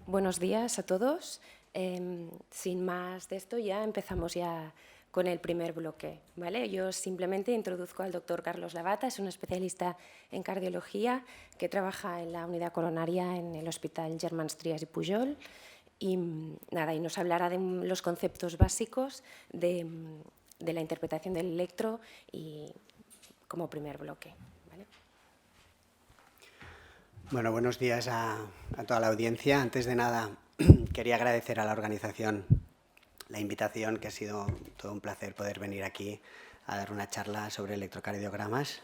Buenos días a todos. Sin más de esto, ya empezamos con el primer bloque, ¿vale? Yo simplemente introduzco al doctor Carlos Lavata, es un especialista en cardiología que trabaja en la unidad coronaria en el Hospital Germans Trias y Pujol y nos hablará de los conceptos básicos de la interpretación del electro y como primer bloque. Bueno, buenos días a toda la audiencia. Antes de nada, quería agradecer a la organización la invitación, que ha sido todo un placer poder venir aquí a dar una charla sobre electrocardiogramas.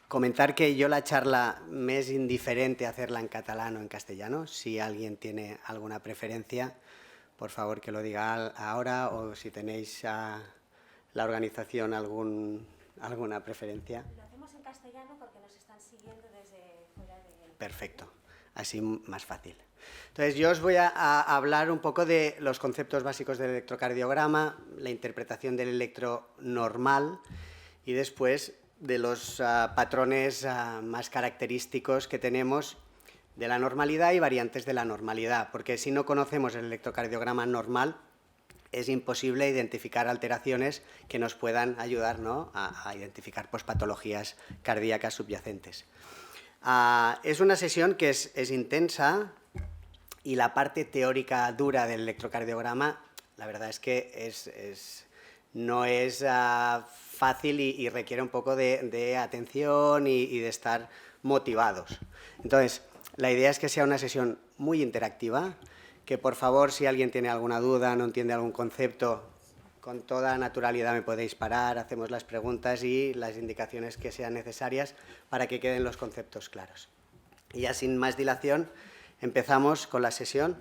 Comentar que yo la charla me es indiferente hacerla en catalán o en castellano. Si alguien tiene alguna preferencia, por favor que lo diga ahora, o si tenéis a la organización alguna preferencia. Lo hacemos en castellano porque nos están siguiendo desde fuera de... Perfecto, así más fácil. Entonces, yo os voy a hablar un poco de los conceptos básicos del electrocardiograma, la interpretación del electro normal y después de los patrones más característicos que tenemos de la normalidad y variantes de la normalidad, porque si no conocemos el electrocardiograma normal, es imposible identificar alteraciones que nos puedan ayudar, ¿no?, a identificar patologías cardíacas subyacentes. Es una sesión que es intensa y la parte teórica dura del electrocardiograma, la verdad es que no es fácil y requiere un poco de atención y de estar motivados. Entonces, la idea es que sea una sesión muy interactiva, que por favor, si alguien tiene alguna duda, no entiende algún concepto, con toda naturalidad me podéis parar, hacemos las preguntas y las indicaciones que sean necesarias para que queden los conceptos claros. Y ya sin más dilación, empezamos con la sesión.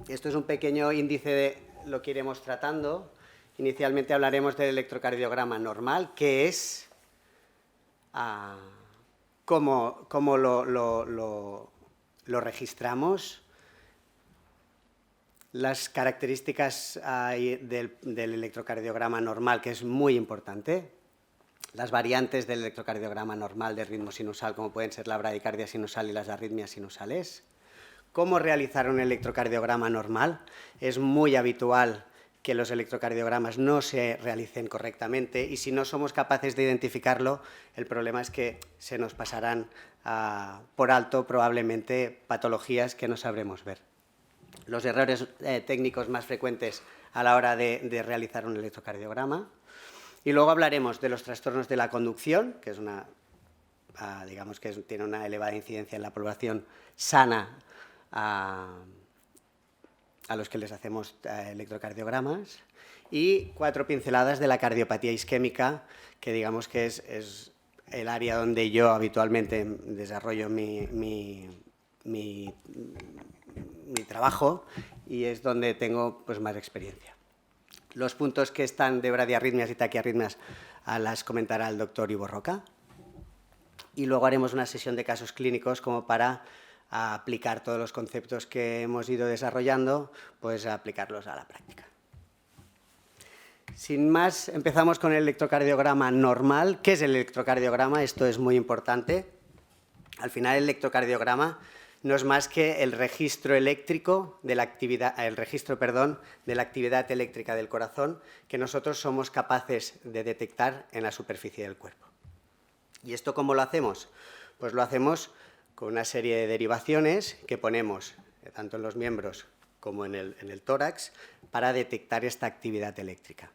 Esto es un pequeño índice de lo que iremos tratando. Inicialmente hablaremos del electrocardiograma normal, que es cómo lo registramos, las características del electrocardiograma normal, que es muy importante, las variantes del electrocardiograma normal de ritmo sinusal, como pueden ser la bradicardia sinusal y las arritmias sinusales. ¿Cómo realizar un electrocardiograma normal? Es muy habitual que los electrocardiogramas no se realicen correctamente y si no somos capaces de identificarlo, el problema es que se nos pasarán por alto probablemente patologías que no sabremos ver. Los errores técnicos más frecuentes a la hora de realizar un electrocardiograma. Y luego hablaremos de los trastornos de la conducción, que es digamos que tiene una elevada incidencia en la población sana a los que les hacemos electrocardiogramas. Y 4 pinceladas de la cardiopatía isquémica, que digamos que es el área donde yo habitualmente desarrollo mi trabajo y es donde tengo más experiencia. Los puntos que están de bradiarritmias y taquiarritmias las comentará el doctor Ivo Roca. Y luego haremos una sesión de casos clínicos como para aplicar todos los conceptos que hemos ido desarrollando, pues aplicarlos a la práctica. Sin más, empezamos con el electrocardiograma normal. ¿Qué es el electrocardiograma? Esto es muy importante. Al final, el electrocardiograma no es más que el registro eléctrico de la actividad, de la actividad eléctrica del corazón que nosotros somos capaces de detectar en la superficie del cuerpo. ¿Y esto cómo lo hacemos? Pues lo hacemos con una serie de derivaciones que ponemos tanto en los miembros como en el tórax para detectar esta actividad eléctrica.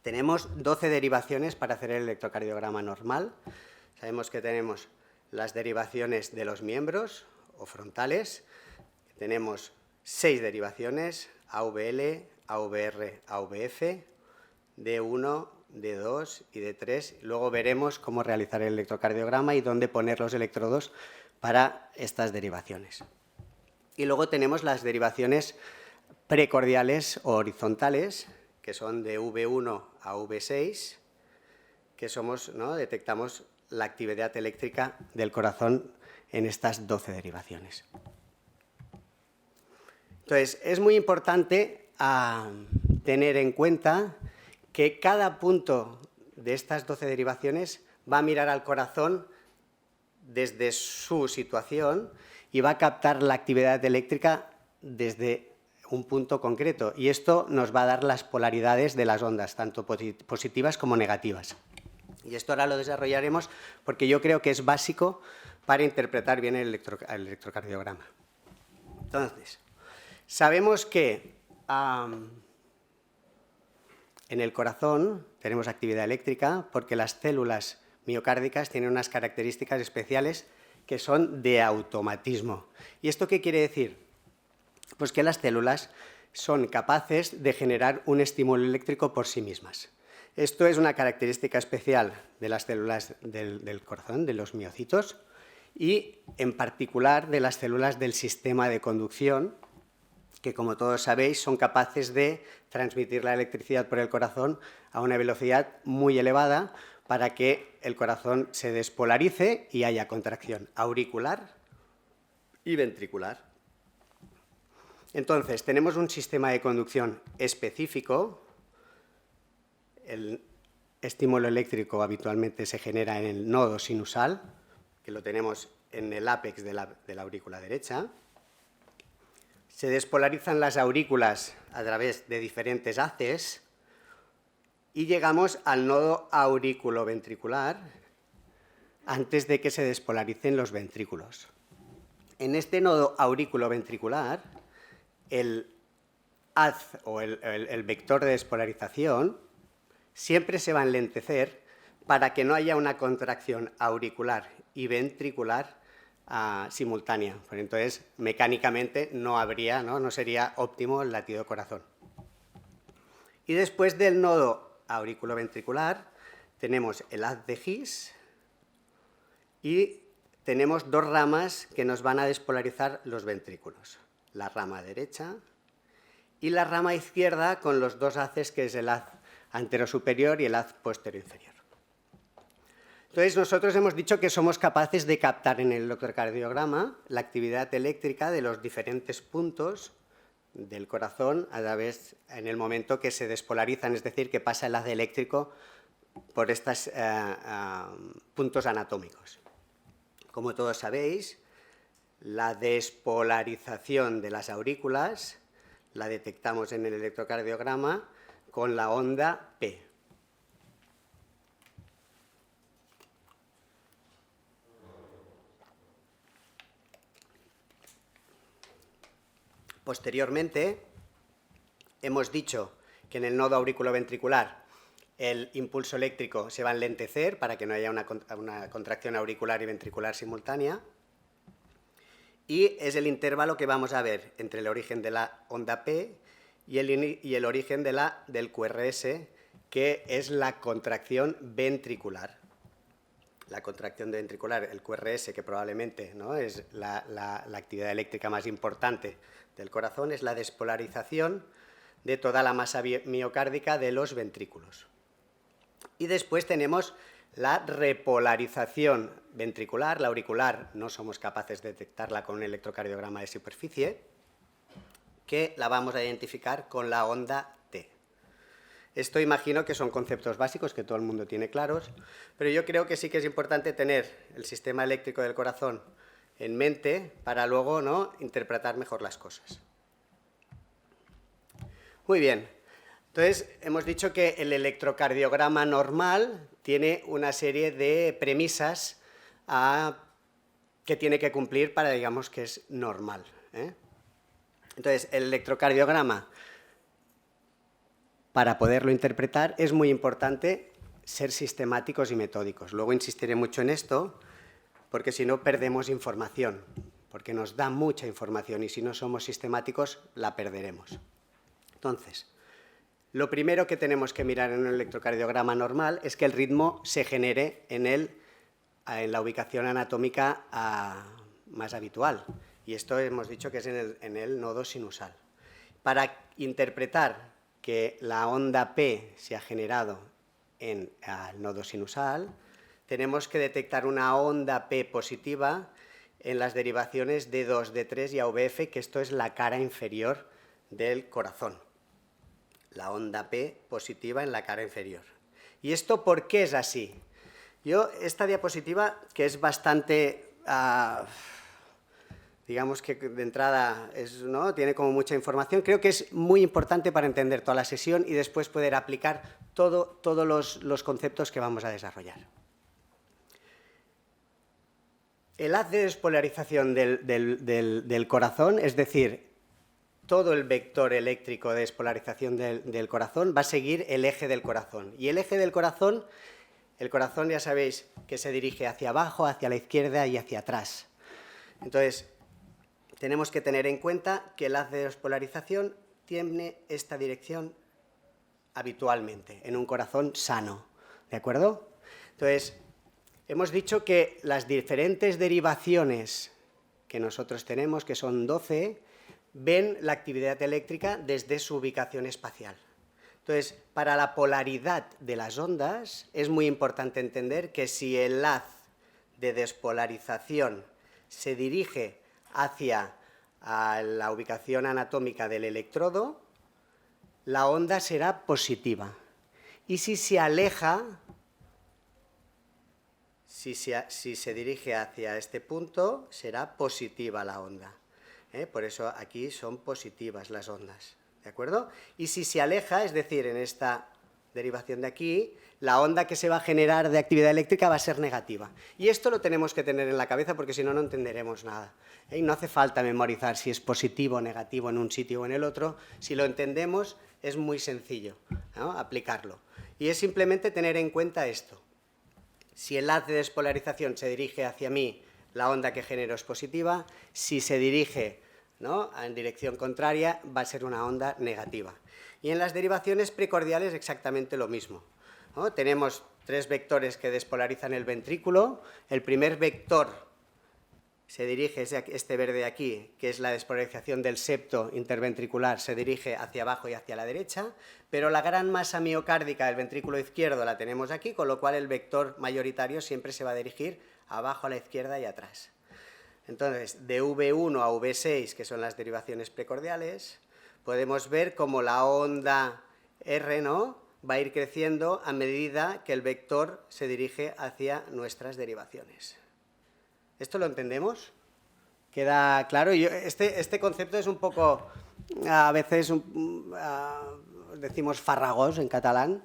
Tenemos 12 derivaciones para hacer el electrocardiograma normal. Sabemos que tenemos las derivaciones de los miembros o frontales, tenemos 6 derivaciones, AVL, AVR, AVF, D1, D2 y D3. Luego veremos cómo realizar el electrocardiograma y dónde poner los electrodos para estas derivaciones. Y luego tenemos las derivaciones precordiales o horizontales, que son de V1 a V6, que detectamos la actividad eléctrica del corazón en estas 12 derivaciones. Entonces, es muy importante tener en cuenta que cada punto de estas 12 derivaciones va a mirar al corazón desde su situación y va a captar la actividad eléctrica desde un punto concreto. Y esto nos va a dar las polaridades de las ondas, tanto positivas como negativas. Y esto ahora lo desarrollaremos porque yo creo que es básico para interpretar bien el electrocardiograma. Entonces, sabemos que en el corazón tenemos actividad eléctrica porque las células miocárdicas tienen unas características especiales que son de automatismo. ¿Y esto qué quiere decir? Pues que las células son capaces de generar un estímulo eléctrico por sí mismas. Esto es una característica especial de las células del corazón, de los miocitos, y en particular de las células del sistema de conducción, que como todos sabéis son capaces de transmitir la electricidad por el corazón a una velocidad muy elevada para que el corazón se despolarice y haya contracción auricular y ventricular. Entonces, tenemos un sistema de conducción específico. El estímulo eléctrico habitualmente se genera en el nodo sinusal, que lo tenemos en el ápex de la aurícula derecha. Se despolarizan las aurículas a través de diferentes haces y llegamos al nodo auriculoventricular antes de que se despolaricen los ventrículos. En este nodo auriculoventricular, el haz o el vector de despolarización siempre se va a enlentecer para que no haya una contracción auricular y ventricular simultánea. Pues entonces, mecánicamente no sería óptimo el latido de corazón. Y después del nodo auriculoventricular tenemos el haz de His y tenemos dos ramas que nos van a despolarizar los ventrículos. La rama derecha y la rama izquierda con los dos haces, que es el haz anterosuperior y el haz posterior-inferior. Entonces, nosotros hemos dicho que somos capaces de captar en el electrocardiograma la actividad eléctrica de los diferentes puntos del corazón en el momento que se despolarizan, es decir, que pasa el haz eléctrico por estos puntos anatómicos. Como todos sabéis, la despolarización de las aurículas la detectamos en el electrocardiograma con la onda P. Posteriormente, hemos dicho que en el nodo auriculoventricular el impulso eléctrico se va a enlentecer para que no haya una contracción auricular y ventricular simultánea. Y es el intervalo que vamos a ver entre el origen de la onda P y el origen del QRS, que es la contracción ventricular. La contracción ventricular, el QRS, que probablemente es la actividad eléctrica más importante del corazón, es la despolarización de toda la masa miocárdica de los ventrículos. Y después tenemos la repolarización ventricular. La auricular no somos capaces de detectarla con un electrocardiograma de superficie, que la vamos a identificar con la onda T. Esto imagino que son conceptos básicos que todo el mundo tiene claros, pero yo creo que sí que es importante tener el sistema eléctrico del corazón en mente para luego interpretar mejor las cosas. Muy bien. Entonces, hemos dicho que el electrocardiograma normal tiene una serie de premisas que tiene que cumplir para, digamos, que es normal. Entonces, el electrocardiograma, para poderlo interpretar, es muy importante ser sistemáticos y metódicos. Luego insistiré mucho en esto, porque si no perdemos información, porque nos da mucha información y si no somos sistemáticos la perderemos. Entonces, lo primero que tenemos que mirar en un electrocardiograma normal es que el ritmo se genere en la ubicación anatómica más habitual. Y esto hemos dicho que es en el nodo sinusal. Para interpretar que la onda P se ha generado en el nodo sinusal, tenemos que detectar una onda P positiva en las derivaciones D2, D3 y AVF, que esto es la cara inferior del corazón. La onda P positiva en la cara inferior. ¿Y esto por qué es así? Yo, esta diapositiva, que es bastante, digamos que de entrada ¿no? Tiene como mucha información, creo que es muy importante para entender toda la sesión y después poder aplicar todos los conceptos que vamos a desarrollar. El haz de despolarización del corazón, es decir, todo el vector eléctrico de despolarización del corazón va a seguir el eje del corazón. Y el eje del corazón, ya sabéis que se dirige hacia abajo, hacia la izquierda y hacia atrás. Entonces, tenemos que tener en cuenta que el haz de despolarización tiene esta dirección habitualmente, en un corazón sano, ¿de acuerdo? Entonces, hemos dicho que las diferentes derivaciones que nosotros tenemos, que son 12, ven la actividad eléctrica desde su ubicación espacial. Entonces, para la polaridad de las ondas, es muy importante entender que si el haz de despolarización se dirige hacia la ubicación anatómica del electrodo, la onda será positiva. Y si se aleja, si se dirige hacia este punto, será positiva la onda. Por eso aquí son positivas las ondas, ¿de acuerdo? Y si se aleja, es decir, en esta derivación de aquí, la onda que se va a generar de actividad eléctrica va a ser negativa. Y esto lo tenemos que tener en la cabeza porque si no, no entenderemos nada. Y no hace falta memorizar si es positivo o negativo en un sitio o en el otro. Si lo entendemos, es muy sencillo, ¿no? Aplicarlo. Y es simplemente tener en cuenta esto. Si el haz de despolarización se dirige hacia mí, la onda que genero es positiva. Si se dirige, ¿no?, en dirección contraria, va a ser una onda negativa. Y en las derivaciones precordiales exactamente lo mismo, ¿no? Tenemos 3 vectores que despolarizan el ventrículo. El primer vector se dirige, este verde aquí, que es la despolarización del septo interventricular, se dirige hacia abajo y hacia la derecha, pero la gran masa miocárdica del ventrículo izquierdo la tenemos aquí, con lo cual el vector mayoritario siempre se va a dirigir abajo a la izquierda y atrás. Entonces, de V1 a V6, que son las derivaciones precordiales, podemos ver cómo la onda R, ¿no?, va a ir creciendo a medida que el vector se dirige hacia nuestras derivaciones. ¿Esto lo entendemos? ¿Queda claro? Este concepto es un poco, a veces, decimos farragós en catalán,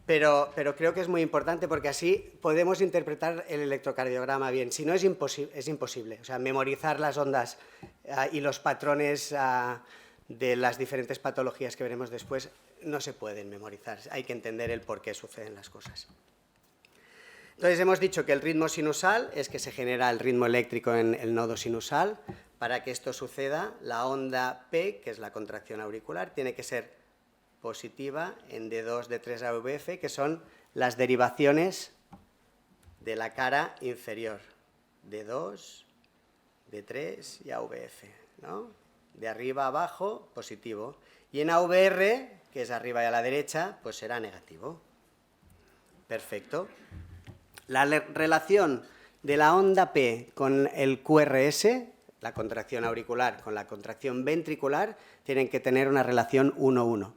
pero creo que es muy importante porque así podemos interpretar el electrocardiograma bien. Si no, es imposible. O sea, memorizar las ondas y los patrones de las diferentes patologías que veremos después no se pueden memorizar. Hay que entender el por qué suceden las cosas. Entonces, hemos dicho que el ritmo sinusal es que se genera el ritmo eléctrico en el nodo sinusal. Para que esto suceda, la onda P, que es la contracción auricular, tiene que ser positiva en D2, D3 a VF, que son las derivaciones de la cara inferior. D2, D3 y AVF, ¿no? De arriba a abajo, positivo. Y en AVR, que es arriba y a la derecha, pues será negativo. Perfecto. La relación de la onda P con el QRS, la contracción auricular con la contracción ventricular, tienen que tener una relación 1:1.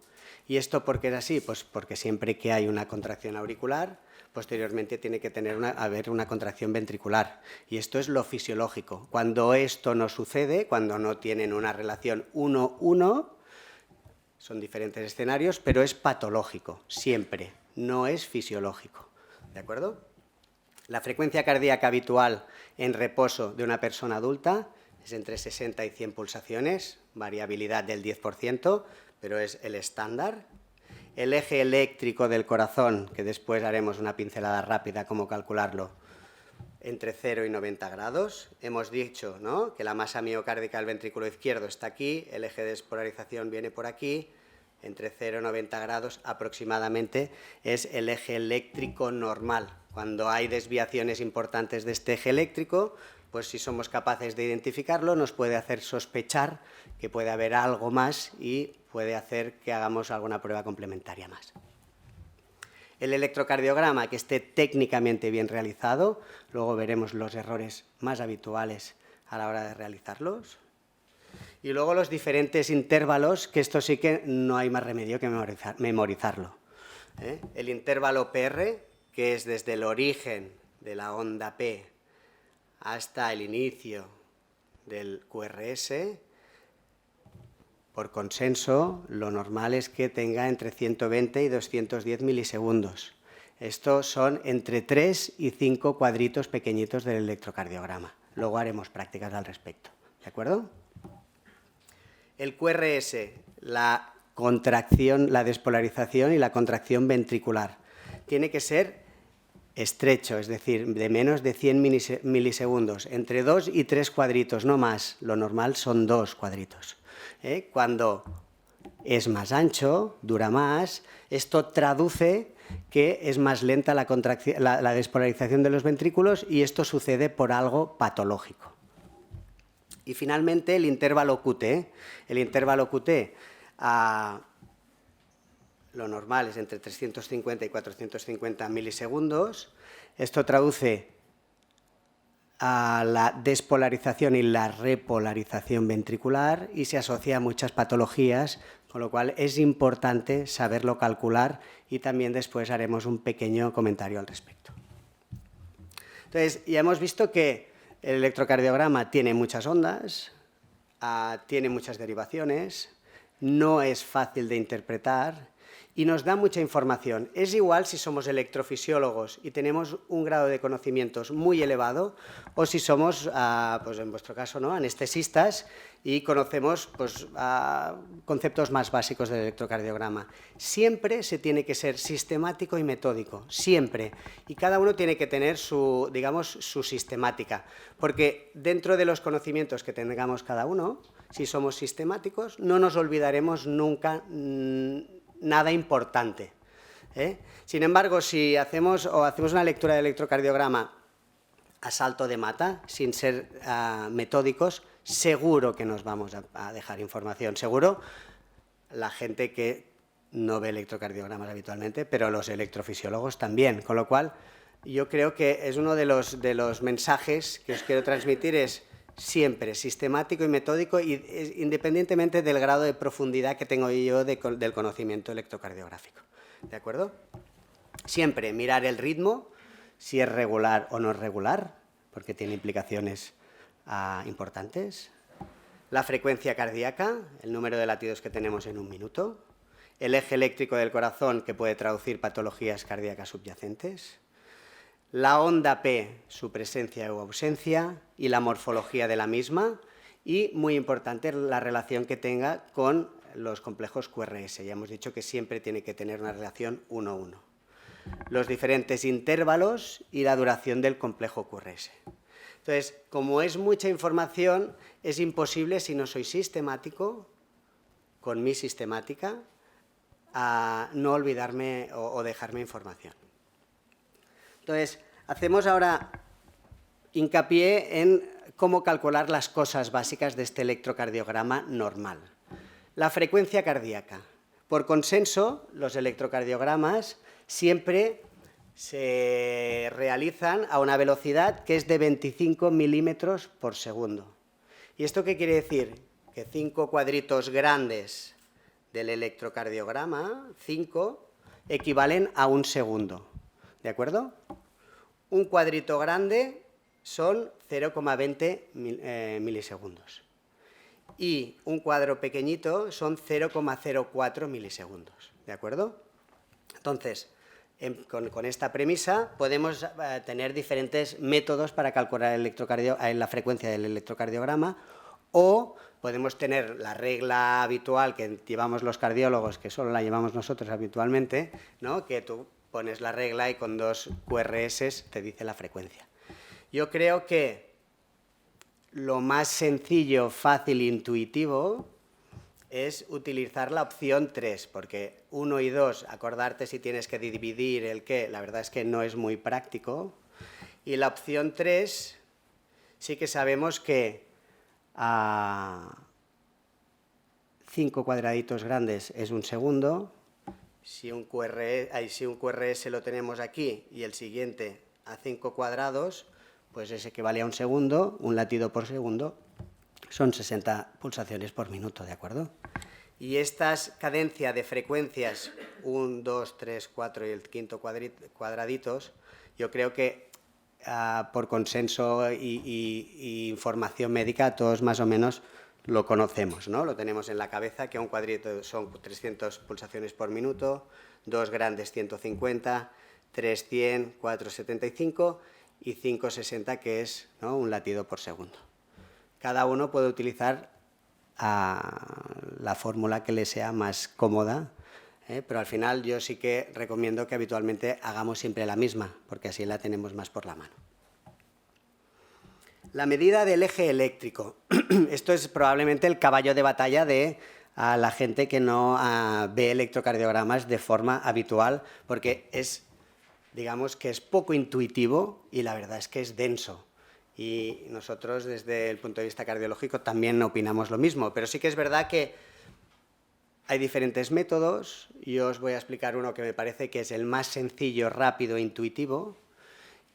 ¿Y esto por qué es así? Pues porque siempre que hay una contracción auricular, posteriormente tiene que haber una contracción ventricular. Y esto es lo fisiológico. Cuando esto no sucede, cuando no tienen una relación 1:1, son diferentes escenarios, pero es patológico, siempre, no es fisiológico. ¿De acuerdo? La frecuencia cardíaca habitual en reposo de una persona adulta es entre 60 y 100 pulsaciones, variabilidad del 10%, pero es el estándar. El eje eléctrico del corazón, que después haremos una pincelada rápida cómo calcularlo, entre 0 y 90 grados. Hemos dicho, ¿no?, que la masa miocárdica del ventrículo izquierdo está aquí, el eje de despolarización viene por aquí, entre 0 y 90 grados aproximadamente es el eje eléctrico normal. Cuando hay desviaciones importantes de este eje eléctrico, pues si somos capaces de identificarlo, nos puede hacer sospechar que puede haber algo más y puede hacer que hagamos alguna prueba complementaria más. El electrocardiograma que esté técnicamente bien realizado, luego veremos los errores más habituales a la hora de realizarlos. Y luego los diferentes intervalos, que esto sí que no hay más remedio que memorizarlo. El intervalo PR, que es desde el origen de la onda P hasta el inicio del QRS, por consenso, lo normal es que tenga entre 120 y 210 milisegundos. Estos son entre 3 y 5 cuadritos pequeñitos del electrocardiograma. Luego haremos prácticas al respecto. ¿De acuerdo? El QRS, la contracción, la despolarización y la contracción ventricular. Tiene que ser estrecho, es decir, de menos de 100 milisegundos, entre 2 y 3 cuadritos, no más. Lo normal son 2 cuadritos. Cuando es más ancho, dura más, esto traduce que es más lenta la despolarización de los ventrículos y esto sucede por algo patológico. Y finalmente el intervalo QT. El intervalo QT, lo normal es entre 350 y 450 milisegundos. Esto traduce a la despolarización y la repolarización ventricular y se asocia a muchas patologías, con lo cual es importante saberlo calcular y también después haremos un pequeño comentario al respecto. Entonces, ya hemos visto que el electrocardiograma tiene muchas ondas, tiene muchas derivaciones, no es fácil de interpretar y nos da mucha información. Es igual si somos electrofisiólogos y tenemos un grado de conocimientos muy elevado o si somos, pues en vuestro caso, ¿no?, anestesistas y conocemos pues, conceptos más básicos del electrocardiograma. Siempre se tiene que ser sistemático y metódico, siempre. Y cada uno tiene que tener su, digamos, su sistemática, porque dentro de los conocimientos que tengamos cada uno, si somos sistemáticos, no nos olvidaremos nunca nada importante. Sin embargo, si hacemos una lectura de electrocardiograma a salto de mata, sin ser metódicos, seguro que nos vamos a dejar información. Seguro la gente que no ve electrocardiogramas habitualmente, pero los electrofisiólogos también. Con lo cual, yo creo que es uno de los mensajes que os quiero transmitir es siempre sistemático y metódico, independientemente del grado de profundidad que tengo yo del conocimiento electrocardiográfico. ¿De acuerdo? Siempre mirar el ritmo, si es regular o no es regular, porque tiene implicaciones importantes. La frecuencia cardíaca, el número de latidos que tenemos en un minuto. El eje eléctrico del corazón, que puede traducir patologías cardíacas subyacentes. La onda P, su presencia o ausencia, y la morfología de la misma, y, muy importante, la relación que tenga con los complejos QRS. Ya hemos dicho que siempre tiene que tener una relación 1-1. Los diferentes intervalos y la duración del complejo QRS. Entonces, como es mucha información, es imposible, si no soy sistemático, con mi sistemática, no olvidarme o dejarme información. Entonces, hacemos ahora hincapié en cómo calcular las cosas básicas de este electrocardiograma normal. La frecuencia cardíaca. Por consenso, los electrocardiogramas siempre se realizan a una velocidad que es de 25 milímetros por segundo. ¿Y esto qué quiere decir? Que 5 cuadritos grandes del electrocardiograma, 5, equivalen a 1 segundo. ¿De acuerdo? Un cuadrito grande son 0,20 milisegundos. Y un cuadro pequeñito son 0,04 milisegundos. ¿De acuerdo? Entonces, con esta premisa podemos tener diferentes métodos para calcular la frecuencia del electrocardiograma, o podemos tener la regla habitual que llevamos los cardiólogos, que solo la llevamos nosotros habitualmente, ¿no?, que tú pones la regla y con 2 QRS te dice la frecuencia. Yo creo que lo más sencillo, fácil e intuitivo es utilizar la opción 3, porque 1 y 2, acordarte si tienes que dividir el qué, la verdad es que no es muy práctico. Y la opción 3 sí que sabemos que 5 cuadraditos grandes es 1 segundo. Si un QRS lo tenemos aquí y el siguiente a 5 cuadrados, pues ese equivale a 1 segundo, un latido por segundo, son 60 pulsaciones por minuto, ¿de acuerdo? Y estas cadencia de frecuencias, 1, 2, 3, 4 y el quinto cuadraditos, yo creo que por consenso y información médica todos más o menos lo conocemos, ¿no? Lo tenemos en la cabeza, que un cuadrito son 300 pulsaciones por minuto, 2 grandes 150, 3 100, 4 75 y 5 60, que es, ¿no?, un latido por segundo. Cada uno puede utilizar la fórmula que le sea más cómoda, pero al final yo sí que recomiendo que habitualmente hagamos siempre la misma, porque así la tenemos más por la mano. La medida del eje eléctrico. Esto es probablemente el caballo de batalla de la gente que no ve electrocardiogramas de forma habitual, porque digamos que es poco intuitivo y la verdad es que es denso. Y nosotros, desde el punto de vista cardiológico, también opinamos lo mismo. Pero sí que es verdad que hay diferentes métodos. Yo os voy a explicar uno que me parece que es el más sencillo, rápido e intuitivo,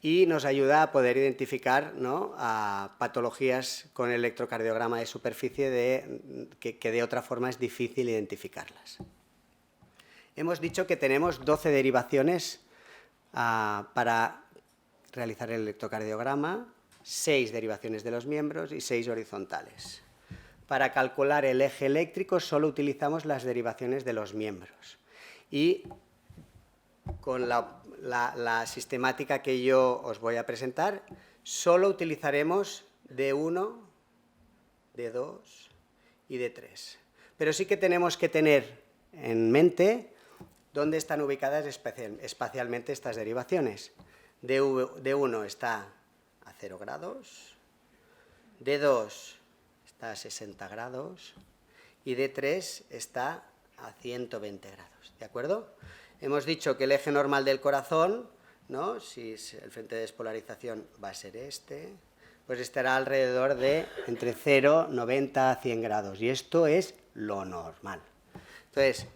y nos ayuda a poder identificar, ¿no?, a patologías con electrocardiograma de superficie que de otra forma es difícil identificarlas. Hemos dicho que tenemos 12 derivaciones para realizar el electrocardiograma, 6 derivaciones de los miembros y 6 horizontales. Para calcular el eje eléctrico solo utilizamos las derivaciones de los miembros. Y con la sistemática que yo os voy a presentar, solo utilizaremos D1, D2 y D3. Pero sí que tenemos que tener en mente dónde están ubicadas espacialmente estas derivaciones. D1 está a 0 grados, D2 está a 60 grados y D3 está a 120 grados, ¿de acuerdo? Hemos dicho que el eje normal del corazón, ¿no?, si el frente de despolarización va a ser este, pues estará alrededor de entre 0, 90 a 100 grados, y esto es lo normal. Entonces,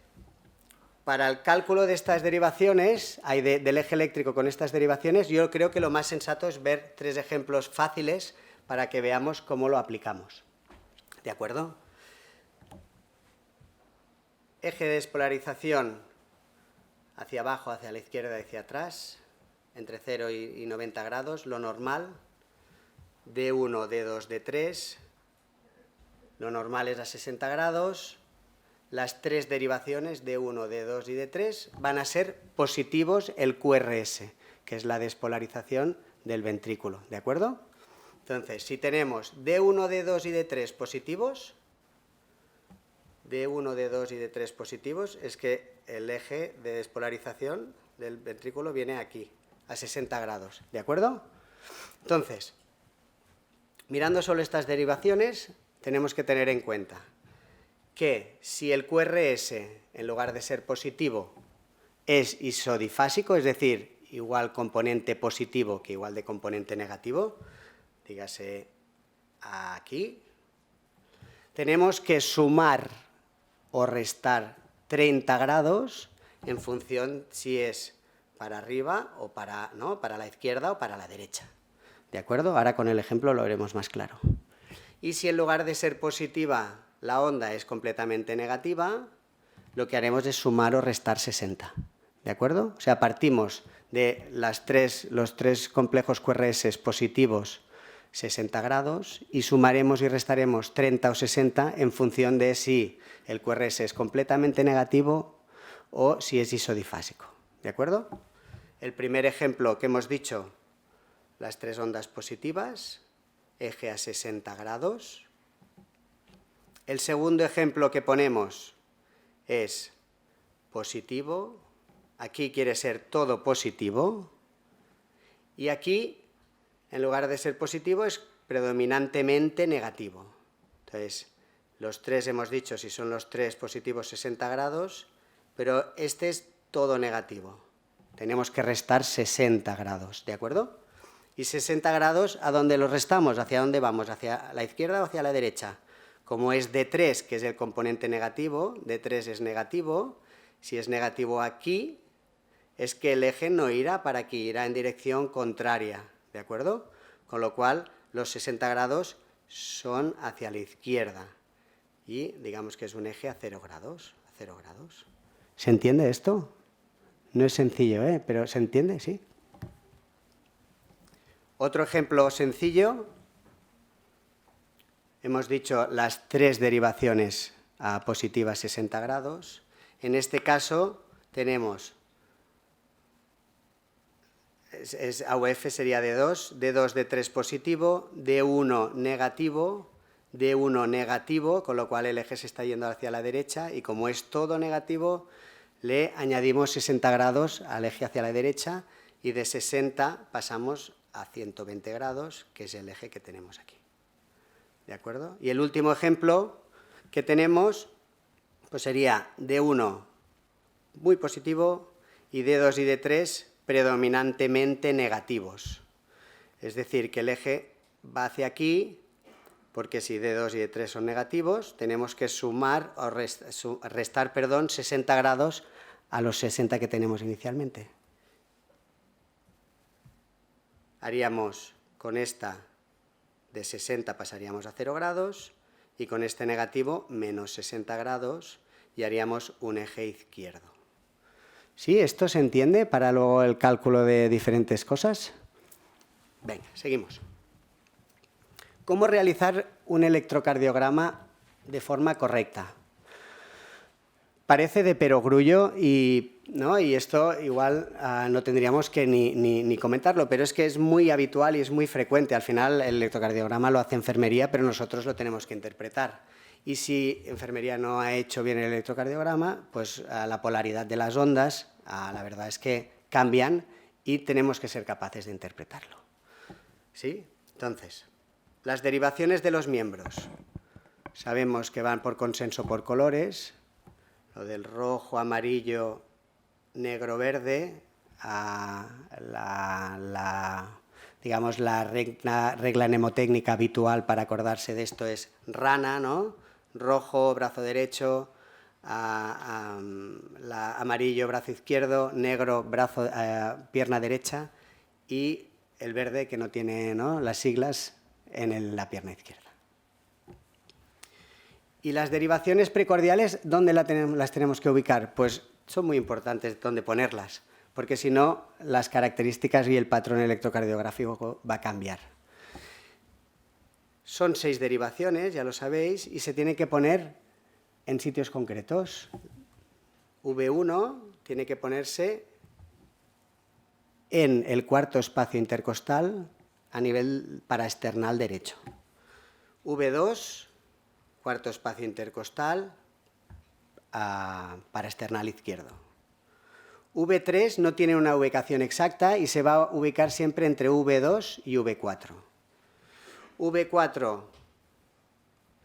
para el cálculo de estas derivaciones, del eje eléctrico con estas derivaciones, yo creo que lo más sensato es ver 3 ejemplos fáciles para que veamos cómo lo aplicamos. ¿De acuerdo? Eje de despolarización hacia abajo, hacia la izquierda y hacia atrás, entre 0 y 90 grados, lo normal. D1, D2, D3, lo normal es a 60 grados. Las 3 derivaciones, D1, D2 y D3, van a ser positivos el QRS, que es la despolarización del ventrículo, ¿de acuerdo? Entonces, si tenemos D1, D2 y D3 positivos, D1, D2 y D3 positivos, es que el eje de despolarización del ventrículo viene aquí, a 60 grados, ¿de acuerdo? Entonces, mirando solo estas derivaciones, tenemos que tener en cuenta que si el QRS, en lugar de ser positivo, es isodifásico, es decir, igual componente positivo que igual de componente negativo, dígase aquí, tenemos que sumar o restar 30 grados en función si es para arriba o para la izquierda o para la derecha. ¿De acuerdo? Ahora con el ejemplo lo veremos más claro. Y si en lugar de ser positiva la onda es completamente negativa, lo que haremos es sumar o restar 60. ¿De acuerdo? O sea, partimos de los 3 complejos QRS positivos 60 grados y sumaremos y restaremos 30 o 60 en función de si el QRS es completamente negativo o si es isodifásico. ¿De acuerdo? El primer ejemplo que hemos dicho, las 3 ondas positivas, eje a 60 grados. El segundo ejemplo que ponemos es positivo. Aquí quiere ser todo positivo. Y aquí, en lugar de ser positivo, es predominantemente negativo. Entonces, los 3 hemos dicho, si son los 3 positivos, 60 grados, pero este es todo negativo. Tenemos que restar 60 grados, ¿de acuerdo? Y 60 grados, ¿a dónde los restamos? ¿Hacia dónde vamos? ¿Hacia la izquierda o hacia la derecha? Como es D3, que es el componente negativo, D3 es negativo, si es negativo aquí, es que el eje no irá para aquí, irá en dirección contraria, ¿de acuerdo? Con lo cual, los 60 grados son hacia la izquierda. y digamos que es un eje a 0 grados. ¿Se entiende esto? No es sencillo, pero ¿se entiende? Sí. Otro ejemplo sencillo. Hemos dicho las 3 derivaciones a positivas 60 grados. En este caso tenemos, AUF sería D2, D2, D3 positivo, D1 negativo, D1 negativo, con lo cual el eje se está yendo hacia la derecha y como es todo negativo, le añadimos 60 grados al eje hacia la derecha y de 60 pasamos a 120 grados, que es el eje que tenemos aquí. ¿De acuerdo? Y el último ejemplo que tenemos pues sería D1 muy positivo y D2 y D3 predominantemente negativos. Es decir, que el eje va hacia aquí, porque si D2 y D3 son negativos, tenemos que sumar o restar 60 grados a los 60 que tenemos inicialmente. Haríamos con esta de 60 pasaríamos a 0 grados y con este negativo menos 60 grados y haríamos un eje izquierdo. ¿Sí? ¿Esto se entiende para luego el cálculo de diferentes cosas? Venga, seguimos. ¿Cómo realizar un electrocardiograma de forma correcta? Parece de perogrullo y esto igual no tendríamos que ni comentarlo, pero es que es muy habitual y es muy frecuente. Al final el electrocardiograma lo hace enfermería, pero nosotros lo tenemos que interpretar. Y si enfermería no ha hecho bien el electrocardiograma, pues la polaridad de las ondas, la verdad es que cambian y tenemos que ser capaces de interpretarlo. ¿Sí? Entonces, las derivaciones de los miembros. Sabemos que van por consenso por colores. Lo del rojo, amarillo, negro, verde, digamos, la regla mnemotécnica habitual para acordarse de esto es rana, ¿no? Rojo, brazo derecho, amarillo, brazo izquierdo, negro, pierna derecha y el verde que no tiene, ¿no?, las siglas en la pierna izquierda. ¿Y las derivaciones precordiales dónde las tenemos que ubicar? Pues son muy importantes dónde ponerlas, porque si no, las características y el patrón electrocardiográfico va a cambiar. Son 6 derivaciones, ya lo sabéis, y se tiene que poner en sitios concretos. V1 tiene que ponerse en el cuarto espacio intercostal a nivel paraesternal derecho. V2, cuarto espacio intercostal paraesternal izquierdo. V3 no tiene una ubicación exacta y se va a ubicar siempre entre V2 y V4. V4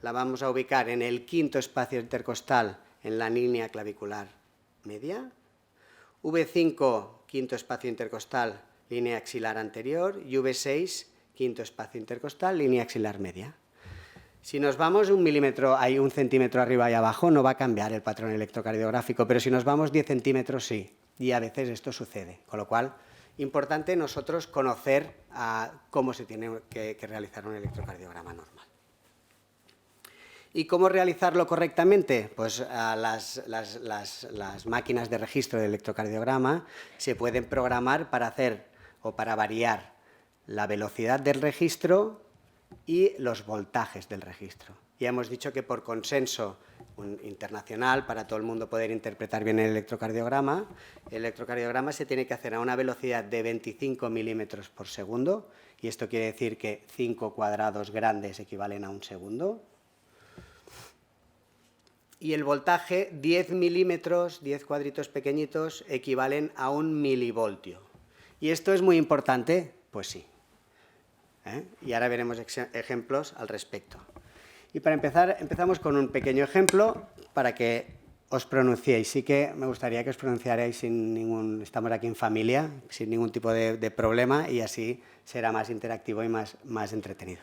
la vamos a ubicar en el quinto espacio intercostal en la línea clavicular media. V5, quinto espacio intercostal, línea axilar anterior. Y V6, quinto espacio intercostal, línea axilar media. Si nos vamos 1 milímetro, hay 1 centímetro arriba y abajo, no va a cambiar el patrón electrocardiográfico, pero si nos vamos 10 centímetros sí, y a veces esto sucede. Con lo cual, importante nosotros conocer cómo se tiene que realizar un electrocardiograma normal. ¿Y cómo realizarlo correctamente? Pues las máquinas de registro de electrocardiograma se pueden programar para hacer o para variar la velocidad del registro y los voltajes del registro. Ya hemos dicho que por consenso internacional, para todo el mundo poder interpretar bien el electrocardiograma se tiene que hacer a una velocidad de 25 milímetros por segundo, y esto quiere decir que 5 cuadrados grandes equivalen a 1 segundo. Y el voltaje, 10 milímetros, 10 cuadritos pequeñitos, equivalen a 1 milivoltio. ¿Y esto es muy importante? Pues sí. Y ahora veremos ejemplos al respecto. Y para empezar, empezamos con un pequeño ejemplo para que os pronunciéis. Sí que me gustaría que os pronunciarais sin ningún... Estamos aquí en familia, sin ningún tipo de problema, y así será más interactivo y más entretenido.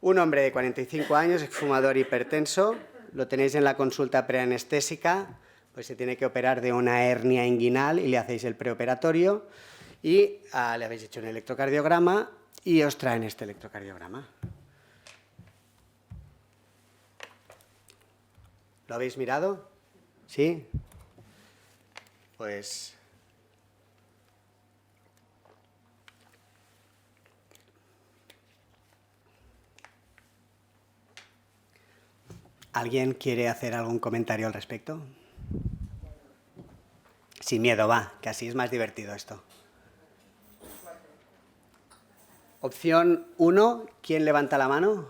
Un hombre de 45 años, exfumador hipertenso, lo tenéis en la consulta preanestésica, pues se tiene que operar de una hernia inguinal y le hacéis el preoperatorio y le habéis hecho un electrocardiograma y os traen este electrocardiograma. ¿Lo habéis mirado? ¿Sí? Pues... ¿Alguien quiere hacer algún comentario al respecto? Sin miedo, va, que así es más divertido esto. Opción 1, ¿quién levanta la mano?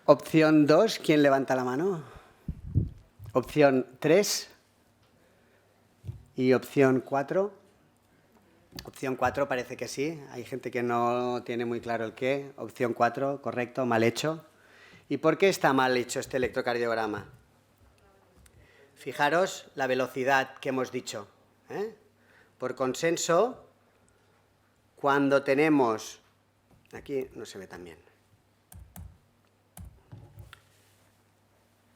Opción 2, ¿quién levanta la mano? Opción 3 y opción 4. Opción 4 parece que sí, hay gente que no tiene muy claro el qué. Opción 4, correcto, mal hecho. ¿Y por qué está mal hecho este electrocardiograma? Fijaros la velocidad que hemos dicho. Por consenso, cuando tenemos... Aquí no se ve tan bien.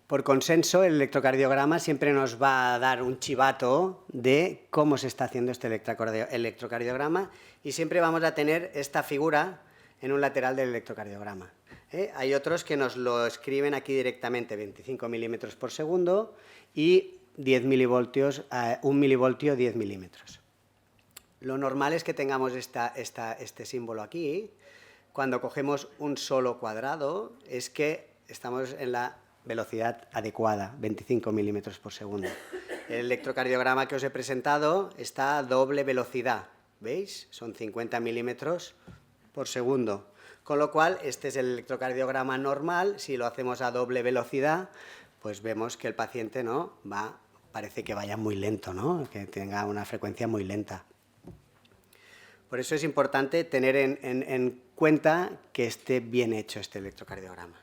Por consenso, el electrocardiograma siempre nos va a dar un chivato de cómo se está haciendo este electrocardiograma y siempre vamos a tener esta figura en un lateral del electrocardiograma. Hay otros que nos lo escriben aquí directamente, 25 milímetros por segundo y 10 milivoltios, 1 milivoltio 10 milímetros. Lo normal es que tengamos este símbolo aquí. Cuando cogemos un solo cuadrado es que estamos en la velocidad adecuada, 25 milímetros por segundo. El electrocardiograma que os he presentado está a doble velocidad, ¿veis? Son 50 milímetros por segundo. Con lo cual, este es el electrocardiograma normal. Si lo hacemos a doble velocidad, pues vemos que el paciente no parece que vaya muy lento, ¿no? Que tenga una frecuencia muy lenta. Por eso es importante tener en cuenta que esté bien hecho este electrocardiograma.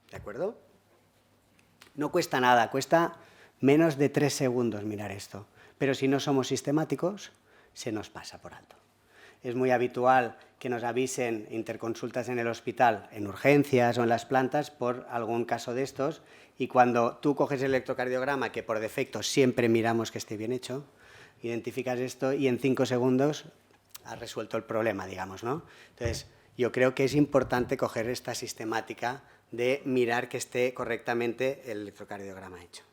¿De acuerdo? No cuesta nada, cuesta menos de 3 segundos mirar esto. Pero si no somos sistemáticos, se nos pasa por alto. Es muy habitual que nos avisen interconsultas en el hospital, en urgencias o en las plantas, por algún caso de estos, y cuando tú coges el electrocardiograma, que por defecto siempre miramos que esté bien hecho, identificas esto y en 5 segundos has resuelto el problema, digamos, ¿no? Entonces, yo creo que es importante coger esta sistemática de mirar que esté correctamente el electrocardiograma hecho.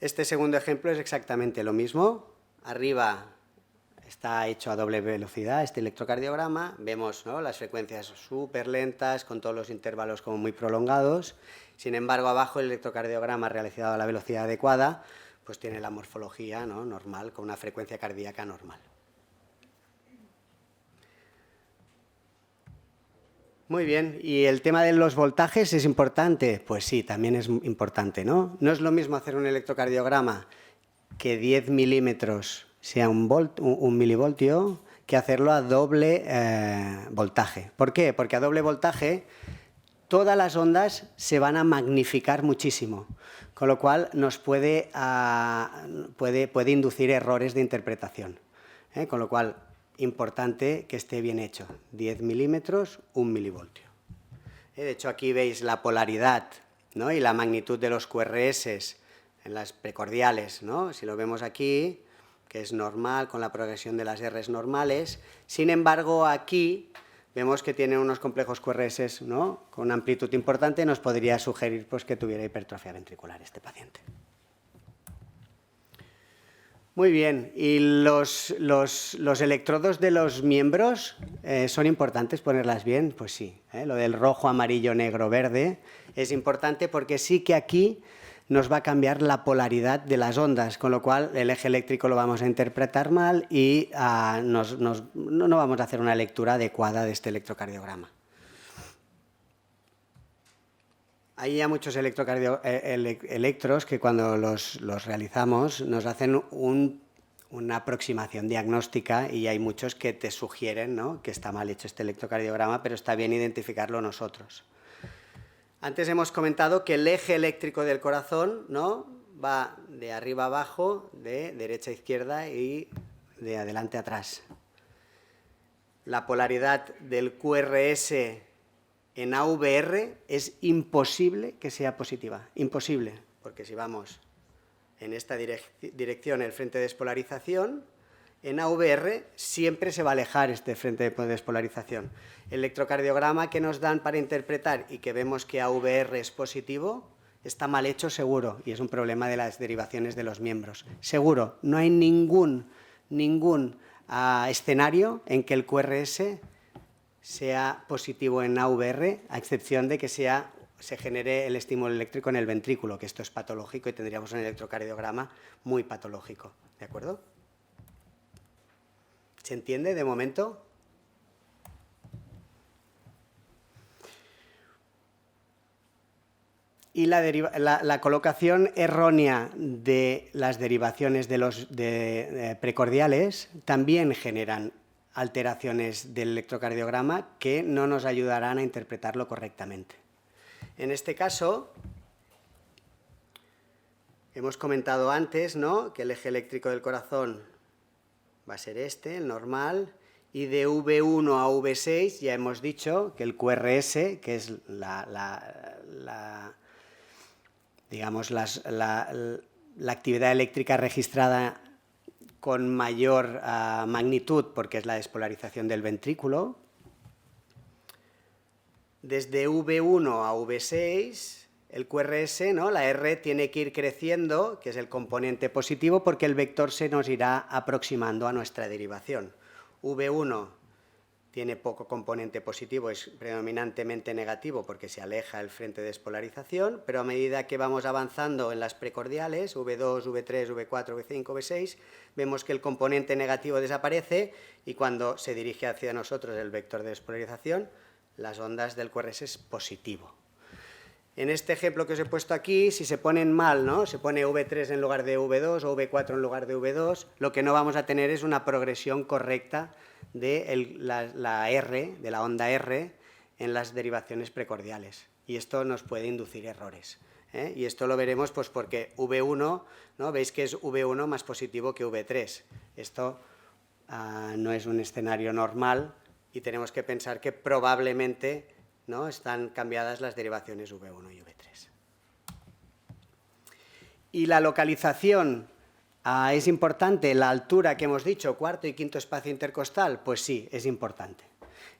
Este segundo ejemplo es exactamente lo mismo. Arriba está hecho a doble velocidad este electrocardiograma. Vemos, ¿no?, las frecuencias súper lentas, con todos los intervalos como muy prolongados. Sin embargo, abajo el electrocardiograma realizado a la velocidad adecuada, pues tiene la morfología, ¿no?, normal, con una frecuencia cardíaca normal. Muy bien, ¿y el tema de los voltajes es importante? Pues sí, también es importante, ¿no? No es lo mismo hacer un electrocardiograma que 10 milímetros sea un milivoltio que hacerlo a doble voltaje. ¿Por qué? Porque a doble voltaje todas las ondas se van a magnificar muchísimo, con lo cual nos puede inducir errores de interpretación. Con lo cual, importante que esté bien hecho. 10 milímetros, 1 milivoltio. De hecho, aquí veis la polaridad, ¿no?, y la magnitud de los QRS en las precordiales, ¿no? Si lo vemos aquí, que es normal, con la progresión de las Rs normales. Sin embargo, aquí vemos que tiene unos complejos QRS, ¿no?, con una amplitud importante. Nos podría sugerir, pues, que tuviera hipertrofia ventricular este paciente. Muy bien, ¿y los electrodos de los miembros son importantes ponerlas bien? Pues sí, lo del rojo, amarillo, negro, verde es importante porque sí que aquí nos va a cambiar la polaridad de las ondas, con lo cual el eje eléctrico lo vamos a interpretar mal y no vamos a hacer una lectura adecuada de este electrocardiograma. Hay ya muchos electros que cuando los realizamos nos hacen una aproximación diagnóstica y hay muchos que te sugieren, ¿no?, que está mal hecho este electrocardiograma, pero está bien identificarlo nosotros. Antes hemos comentado que el eje eléctrico del corazón, ¿no?, va de arriba a abajo, de derecha a izquierda y de adelante a atrás. La polaridad del QRS en AVR es imposible que sea positiva, imposible, porque si vamos en esta dirección, el frente de despolarización, en AVR siempre se va a alejar este frente de despolarización. El electrocardiograma que nos dan para interpretar y que vemos que AVR es positivo, está mal hecho seguro, y es un problema de las derivaciones de los miembros. Seguro, no hay ningún escenario en que el QRS sea positivo en AVR, a excepción de que se genere el estímulo eléctrico en el ventrículo, que esto es patológico y tendríamos un electrocardiograma muy patológico. ¿De acuerdo? ¿Se entiende de momento? Y la colocación errónea de las derivaciones de los precordiales también generan alteraciones del electrocardiograma que no nos ayudarán a interpretarlo correctamente. En este caso, hemos comentado antes, ¿no?, que el eje eléctrico del corazón va a ser este, el normal, y de V1 a V6 ya hemos dicho que el QRS, que es digamos, la actividad eléctrica registrada con mayor magnitud, porque es la despolarización del ventrículo. Desde V1 a V6, el QRS, ¿no?, la R tiene que ir creciendo, que es el componente positivo, porque el vector se nos irá aproximando a nuestra derivación. V1 tiene poco componente positivo, es predominantemente negativo porque se aleja el frente de despolarización, pero a medida que vamos avanzando en las precordiales, V2, V3, V4, V5, V6, vemos que el componente negativo desaparece y cuando se dirige hacia nosotros el vector de despolarización, las ondas del QRS es positivo. En este ejemplo que os he puesto aquí, si se ponen mal, ¿no?, se pone V3 en lugar de V2 o V4 en lugar de V2, lo que no vamos a tener es una progresión correcta de la R, de la onda R, en las derivaciones precordiales. Y esto nos puede inducir errores, ¿eh? Y esto lo veremos pues porque V1, ¿no?, veis que es V1 más positivo que V3. Esto no es un escenario normal y tenemos que pensar que probablemente, ¿no?, están cambiadas las derivaciones V1 y V3. Y la localización, ¿es importante la altura que hemos dicho, cuarto y quinto espacio intercostal? Pues sí, es importante.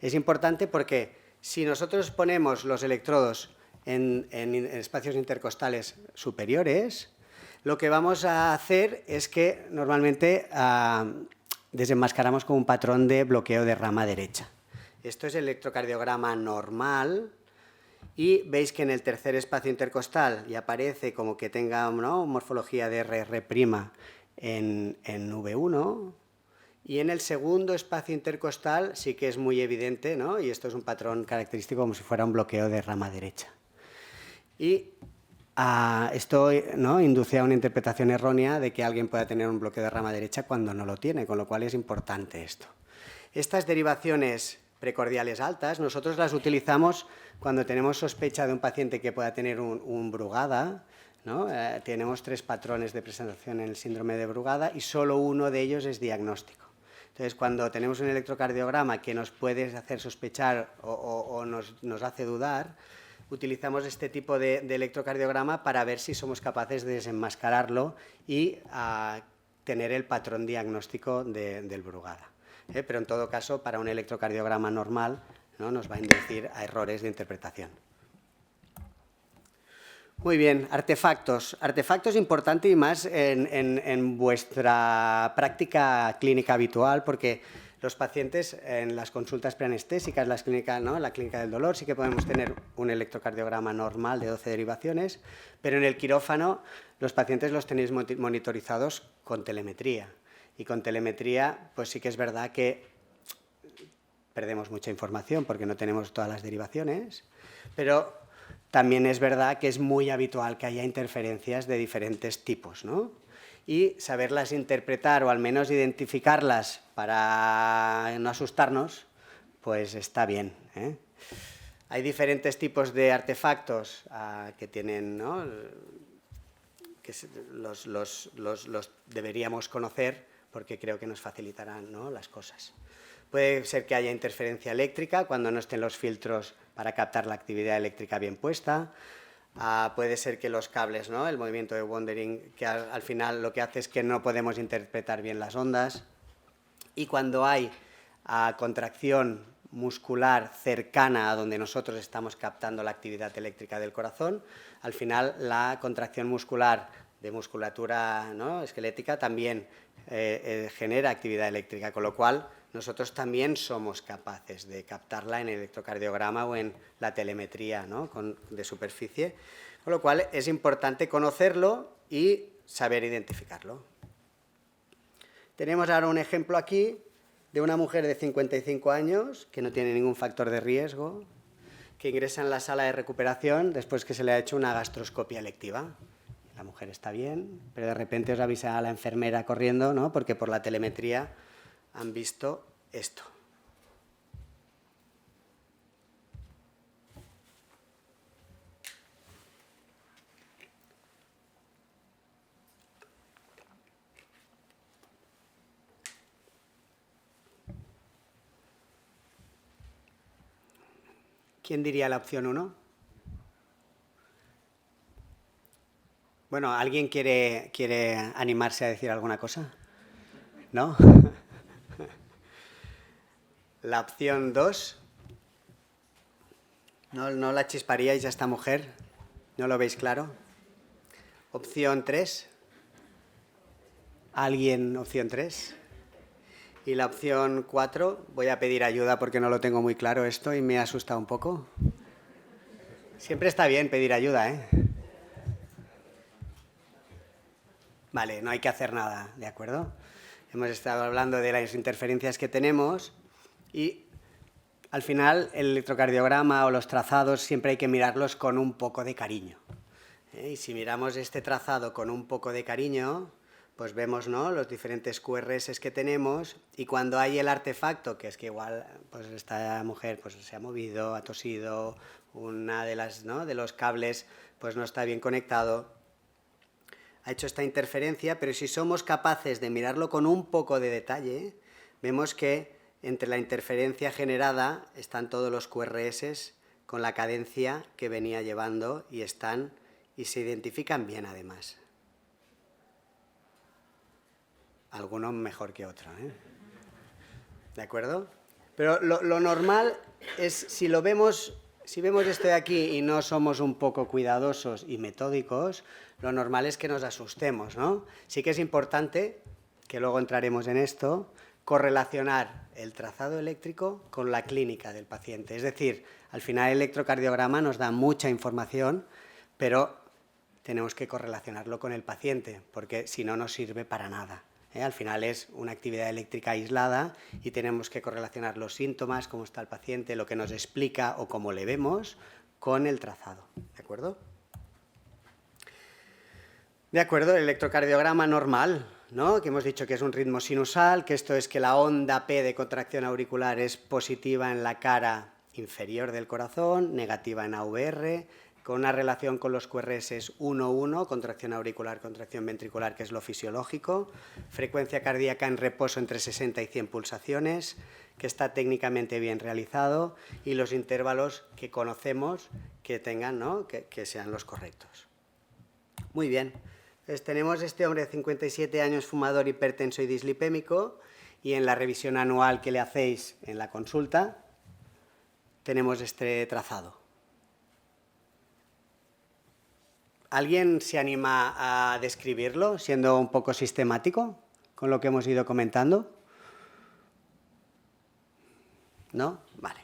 Es importante porque si nosotros ponemos los electrodos en espacios intercostales superiores, lo que vamos a hacer es que normalmente desenmascaramos con un patrón de bloqueo de rama derecha. Esto es el electrocardiograma normal y veis que en el tercer espacio intercostal ya aparece como que tenga, ¿no?, morfología de RR' en V1 y en el segundo espacio intercostal sí que es muy evidente, ¿no?, y esto es un patrón característico como si fuera un bloqueo de rama derecha. Y esto, ¿no?, induce a una interpretación errónea de que alguien pueda tener un bloqueo de rama derecha cuando no lo tiene, con lo cual es importante esto. Estas derivaciones precordiales altas, nosotros las utilizamos cuando tenemos sospecha de un paciente que pueda tener un Brugada, ¿no? Tenemos 3 patrones de presentación en el síndrome de Brugada y solo uno de ellos es diagnóstico. Entonces, cuando tenemos un electrocardiograma que nos puede hacer sospechar o nos hace dudar, utilizamos este tipo de electrocardiograma para ver si somos capaces de desenmascararlo y tener el patrón diagnóstico del Brugada. Pero en todo caso, para un electrocardiograma normal, ¿no?, nos va a inducir a errores de interpretación. Muy bien, artefactos. Artefactos importante y más en vuestra práctica clínica habitual, porque los pacientes en las consultas preanestésicas, la clínica del dolor, sí que podemos tener un electrocardiograma normal de 12 derivaciones, pero en el quirófano los pacientes los tenéis monitorizados con telemetría. Y con telemetría, pues sí que es verdad que perdemos mucha información porque no tenemos todas las derivaciones, pero también es verdad que es muy habitual que haya interferencias de diferentes tipos, ¿no? Y saberlas interpretar o al menos identificarlas para no asustarnos, pues está bien, ¿eh? Hay diferentes tipos de artefactos que tienen, ¿no?, que los deberíamos conocer porque creo que nos facilitarán, ¿no?, las cosas. Puede ser que haya interferencia eléctrica cuando no estén los filtros para captar la actividad eléctrica bien puesta. Puede ser que los cables, ¿no?, el movimiento de Wandering, que al final lo que hace es que no podemos interpretar bien las ondas. Y cuando hay contracción muscular cercana a donde nosotros estamos captando la actividad eléctrica del corazón, al final la contracción muscular de musculatura, ¿no?, esquelética también genera actividad eléctrica, con lo cual nosotros también somos capaces de captarla en el electrocardiograma o en la telemetría, ¿no?, de superficie, con lo cual es importante conocerlo y saber identificarlo. Tenemos ahora un ejemplo aquí de una mujer de 55 años que no tiene ningún factor de riesgo, que ingresa en la sala de recuperación después que se le ha hecho una gastroscopia electiva. La mujer está bien, pero de repente os avisa a la enfermera corriendo, ¿no?, porque por la telemetría han visto esto. ¿Quién diría la opción 1? Bueno, ¿alguien quiere animarse a decir alguna cosa? ¿No? La opción 2. ¿No la chisparíais a esta mujer? ¿No lo veis claro? Opción 3. ¿Alguien opción 3? Y la opción 4, voy a pedir ayuda porque no lo tengo muy claro esto y me ha asustado un poco. Siempre está bien pedir ayuda, ¿eh? Vale, no hay que hacer nada, ¿de acuerdo? Hemos estado hablando de las interferencias que tenemos y al final el electrocardiograma o los trazados siempre hay que mirarlos con un poco de cariño. Y si miramos este trazado con un poco de cariño, pues vemos, ¿no?, los diferentes QRS que tenemos, y cuando hay el artefacto, que es que igual pues esta mujer pues se ha movido, ha tosido, una de las, ¿no?, de los cables pues no está bien conectado, ha hecho esta interferencia, pero si somos capaces de mirarlo con un poco de detalle, vemos que entre la interferencia generada están todos los QRS con la cadencia que venía llevando y se identifican bien además. Alguno mejor que otro, ¿eh? ¿De acuerdo? Pero lo normal es, si vemos esto de aquí y no somos un poco cuidadosos y metódicos, lo normal es que nos asustemos, ¿no? Sí que es importante, que luego entraremos en esto, correlacionar el trazado eléctrico con la clínica del paciente. Es decir, al final el electrocardiograma nos da mucha información, pero tenemos que correlacionarlo con el paciente, porque si no, no sirve para nada. Al final es una actividad eléctrica aislada y tenemos que correlacionar los síntomas, cómo está el paciente, lo que nos explica o cómo le vemos, con el trazado. ¿De acuerdo? De acuerdo, el electrocardiograma normal, ¿no?, que hemos dicho que es un ritmo sinusal, que esto es que la onda P de contracción auricular es positiva en la cara inferior del corazón, negativa en AVR, con una relación con los QRS 1-1, contracción auricular, contracción ventricular, que es lo fisiológico, frecuencia cardíaca en reposo entre 60 y 100 pulsaciones, que está técnicamente bien realizado, y los intervalos que conocemos que tengan, ¿no?, que sean los correctos. Muy bien. Entonces, tenemos este hombre de 57 años, fumador, hipertenso y dislipémico, y en la revisión anual que le hacéis en la consulta tenemos este trazado. ¿Alguien se anima a describirlo, siendo un poco sistemático con lo que hemos ido comentando? ¿No? Vale.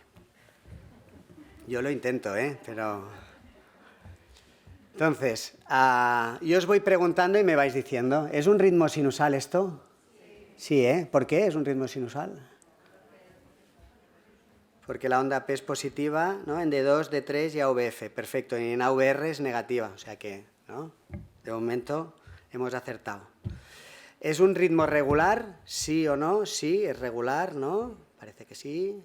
Yo lo intento, pero... Entonces, yo os voy preguntando y me vais diciendo, ¿es un ritmo sinusal esto? Sí, ¿por qué es un ritmo sinusal? Porque la onda P es positiva, ¿no?, en D2, D3 y AVF. Perfecto, y en AVR es negativa, o sea que, ¿no?, de momento hemos acertado. ¿Es un ritmo regular? ¿Sí o no? Sí, es regular, ¿no? Parece que sí.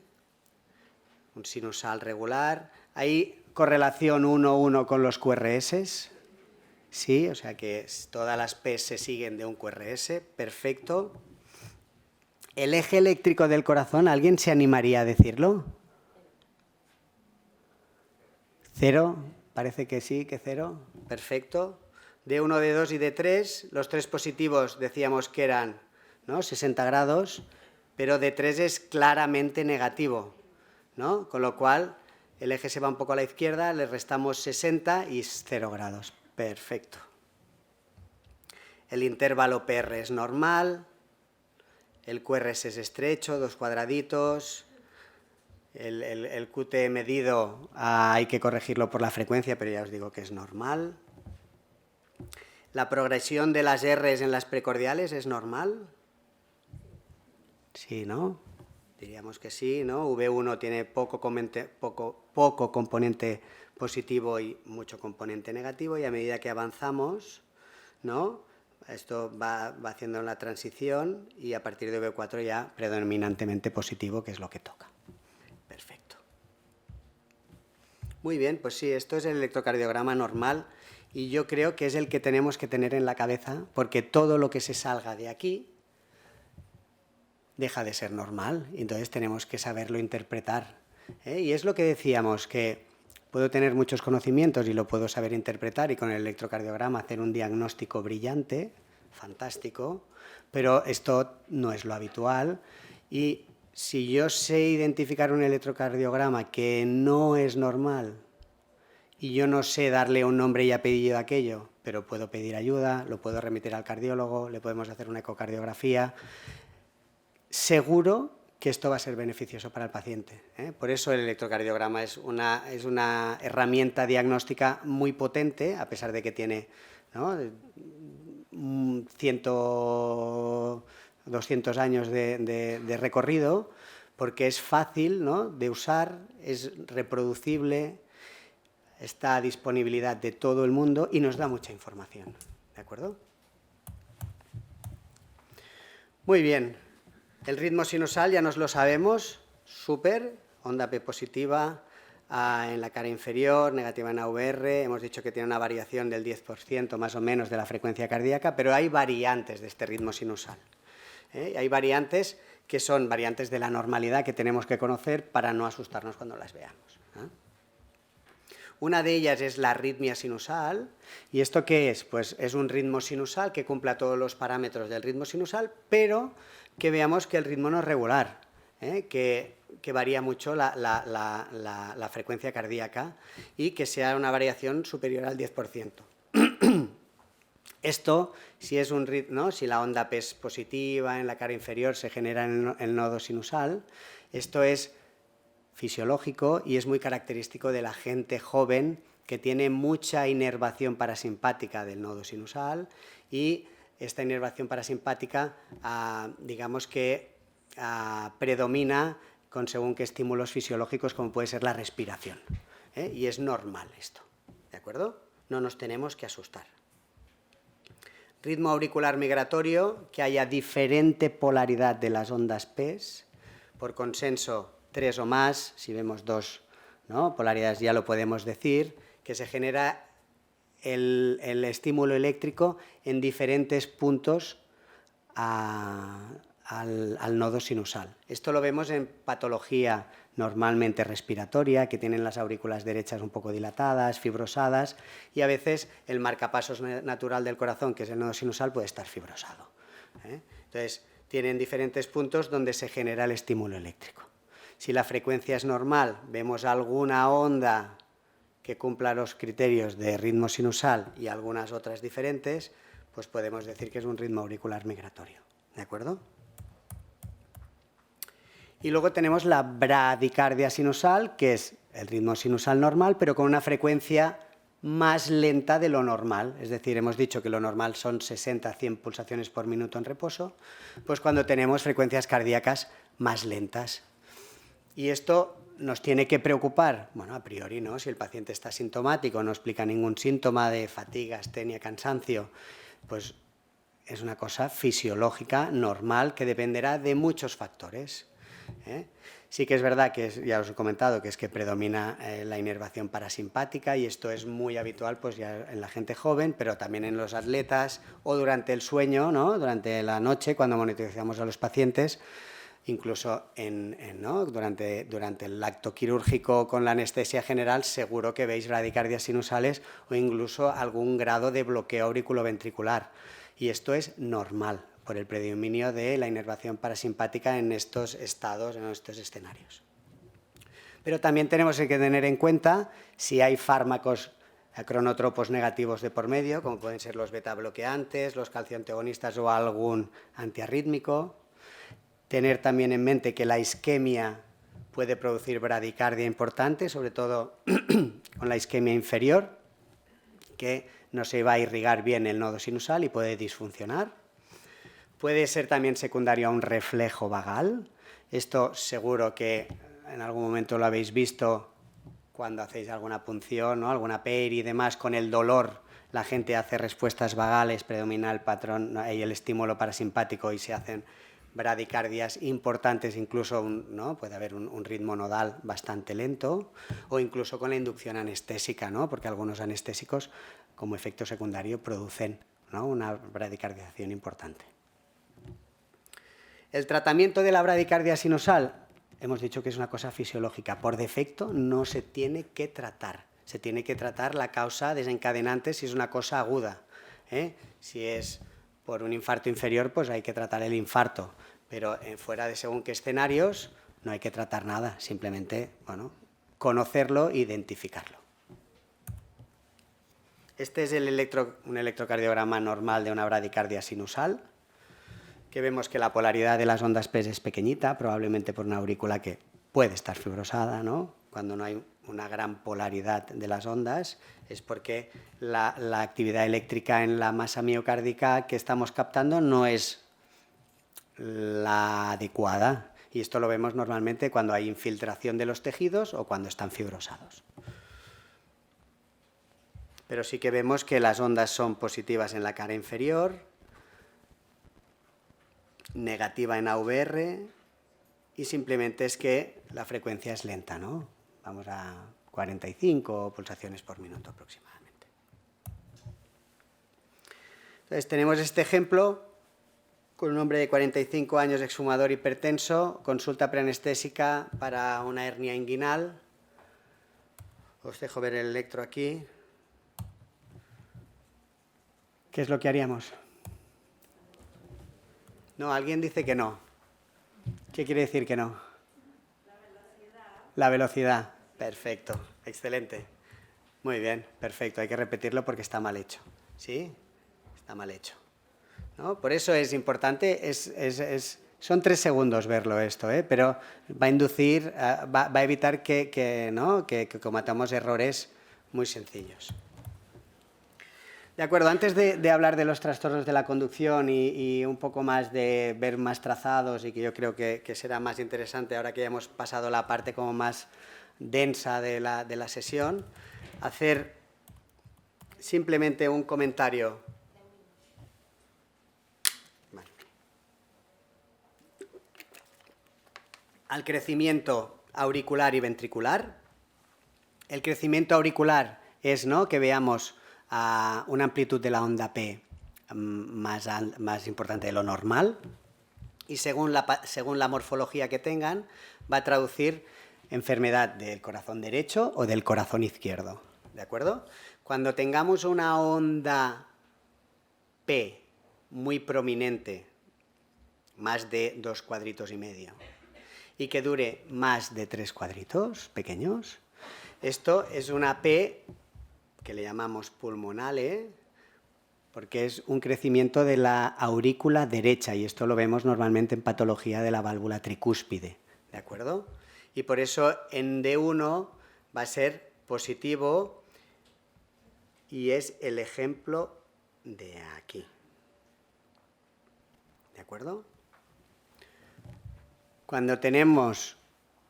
Un sinusal regular. ¿Hay correlación 1-1 con los QRS? Sí, o sea que todas las P se siguen de un QRS. Perfecto. ¿El eje eléctrico del corazón, alguien se animaría a decirlo? ¿Cero? Parece que sí, que 0. Perfecto. D1, D2 y D3, los tres positivos decíamos que eran, ¿no?, 60 grados. pero D3 es claramente negativo, ¿no? Con lo cual, el eje se va un poco a la izquierda, le restamos 60 y 0 grados. Perfecto. El intervalo PR es normal, el QRS es estrecho, 2 cuadraditos, el QT medido hay que corregirlo por la frecuencia, pero ya os digo que es normal. ¿La progresión de las Rs en las precordiales es normal? Sí, ¿no? Diríamos que sí, ¿no? V1 tiene poco componente positivo y mucho componente negativo, y a medida que avanzamos, ¿no? Esto va haciendo la transición y a partir de V4 ya predominantemente positivo, que es lo que toca. Perfecto. Muy bien, pues sí, esto es el electrocardiograma normal y yo creo que es el que tenemos que tener en la cabeza, porque todo lo que se salga de aquí deja de ser normal, y entonces tenemos que saberlo interpretar. Y es lo que decíamos, que puedo tener muchos conocimientos y lo puedo saber interpretar y con el electrocardiograma hacer un diagnóstico brillante, fantástico, pero esto no es lo habitual, y si yo sé identificar un electrocardiograma que no es normal y yo no sé darle un nombre y apellido a aquello, pero puedo pedir ayuda, lo puedo remitir al cardiólogo, le podemos hacer una ecocardiografía, seguro que esto va a ser beneficioso para el paciente. Por eso el electrocardiograma es una herramienta diagnóstica muy potente, a pesar de que tiene, ¿no?, 200 años de recorrido, porque es fácil, ¿no?, de usar, es reproducible, está a disponibilidad de todo el mundo y nos da mucha información. ¿De acuerdo? Muy bien. El ritmo sinusal ya nos lo sabemos, súper, onda P positiva en la cara inferior, negativa en AVR, hemos dicho que tiene una variación del 10% más o menos de la frecuencia cardíaca, pero hay variantes de este ritmo sinusal. Hay variantes que son variantes de la normalidad que tenemos que conocer para no asustarnos cuando las veamos. Una de ellas es la arritmia sinusal. ¿Y esto qué es? Pues es un ritmo sinusal que cumpla todos los parámetros del ritmo sinusal, pero que veamos que el ritmo no es regular, que varía mucho la frecuencia cardíaca y que sea una variación superior al 10%. Esto, si es un ritmo, ¿no?, si la onda P es positiva en la cara inferior, se genera en el nodo sinusal. Esto es fisiológico y es muy característico de la gente joven que tiene mucha inervación parasimpática del nodo sinusal, y esta inervación parasimpática, digamos que predomina con según qué estímulos fisiológicos, como puede ser la respiración. Y es normal esto, ¿de acuerdo? No nos tenemos que asustar. Ritmo auricular migratorio, que haya diferente polaridad de las ondas P, por consenso 3 o más, si vemos 2, ¿no?, polaridades ya lo podemos decir, que se genera el estímulo eléctrico en diferentes puntos al nodo sinusal. Esto lo vemos en patología normalmente respiratoria, que tienen las aurículas derechas un poco dilatadas, fibrosadas, y a veces el marcapasos natural del corazón, que es el nodo sinusal, puede estar fibrosado. Entonces, tienen diferentes puntos donde se genera el estímulo eléctrico. Si la frecuencia es normal, vemos alguna onda que cumpla los criterios de ritmo sinusal y algunas otras diferentes, pues podemos decir que es un ritmo auricular migratorio. ¿De acuerdo? Y luego tenemos la bradicardia sinusal, que es el ritmo sinusal normal, pero con una frecuencia más lenta de lo normal. Es decir, hemos dicho que lo normal son 60 a 100 pulsaciones por minuto en reposo, pues cuando tenemos frecuencias cardíacas más lentas. Y esto nos tiene que preocupar, bueno, a priori no, si el paciente está sintomático, no explica ningún síntoma de fatiga, astenia, cansancio, pues es una cosa fisiológica, normal, que dependerá de muchos factores. Sí que es verdad que, ya os he comentado, que es que predomina la inervación parasimpática, y esto es muy habitual pues ya en la gente joven, pero también en los atletas o durante el sueño, ¿no?, durante la noche, cuando monitorizamos a los pacientes. Incluso ¿no?, durante el acto quirúrgico con la anestesia general, seguro que veis bradicardias sinusales o incluso algún grado de bloqueo auriculoventricular. Y esto es normal, por el predominio de la inervación parasimpática en estos estados, en estos escenarios. Pero también tenemos que tener en cuenta si hay fármacos cronotropos negativos de por medio, como pueden ser los beta bloqueantes, los calcioantagonistas o algún antiarrítmico. Tener también en mente que la isquemia puede producir bradicardia importante, sobre todo con la isquemia inferior, que no se va a irrigar bien el nodo sinusal y puede disfuncionar. Puede ser también secundario a un reflejo vagal. Esto seguro que en algún momento lo habéis visto cuando hacéis alguna punción, ¿no? Alguna peri y demás, con el dolor la gente hace respuestas vagales, predomina el patrón y el estímulo parasimpático y se hacen bradicardias importantes, incluso ¿no? Puede haber un ritmo nodal bastante lento, o incluso con la inducción anestésica, ¿no? Porque algunos anestésicos como efecto secundario producen, ¿no? Una bradicardización importante. El tratamiento de la bradicardia sinusal, hemos dicho que es una cosa fisiológica. Por defecto no se tiene que tratar. Se tiene que tratar la causa desencadenante si es una cosa aguda, ¿eh? Si es por un infarto inferior, pues hay que tratar el infarto. Pero fuera de según qué escenarios no hay que tratar nada. Simplemente, bueno, conocerlo e identificarlo. Este es un electrocardiograma normal de una bradicardia sinusal, que vemos que la polaridad de las ondas P es pequeñita, probablemente por una aurícula que puede estar fibrosada, ¿no? Cuando no hay una gran polaridad de las ondas es porque la actividad eléctrica en la masa miocárdica que estamos captando no es la adecuada. Y esto lo vemos normalmente cuando hay infiltración de los tejidos o cuando están fibrosados. Pero sí que vemos que las ondas son positivas en la cara inferior, negativa en AVR, y simplemente es que la frecuencia es lenta, ¿no? Vamos a 45 pulsaciones por minuto aproximadamente. Entonces tenemos este ejemplo con un hombre de 45 años, exfumador hipertenso, consulta preanestésica para una hernia inguinal. Os dejo ver el electro aquí. ¿Qué es lo que haríamos? No, alguien dice que no. ¿Qué quiere decir que no? La velocidad. Perfecto, excelente. Muy bien, perfecto. Hay que repetirlo porque está mal hecho. ¿Sí? Está mal hecho, ¿no? Por eso es importante, son 3 segundos verlo esto, pero va a inducir, va a evitar que cometamos errores muy sencillos. De acuerdo, antes de hablar de los trastornos de la conducción y un poco más de ver más trazados, y que yo creo que será más interesante ahora que ya hemos pasado la parte como más densa de la sesión, hacer simplemente un comentario. Vale. Al crecimiento auricular y ventricular. El crecimiento auricular es, ¿no?, que veamos una amplitud de la onda P más importante de lo normal, y según la morfología que tengan, va a traducir enfermedad del corazón derecho o del corazón izquierdo, ¿de acuerdo? Cuando tengamos una onda P muy prominente, más de 2 cuadritos y medio, y que dure más de 3 cuadritos pequeños, esto es una P que le llamamos pulmonale, porque es un crecimiento de la aurícula derecha, y esto lo vemos normalmente en patología de la válvula tricúspide, ¿de acuerdo? Y por eso en D1 va a ser positivo, y es el ejemplo de aquí, ¿de acuerdo? Cuando tenemos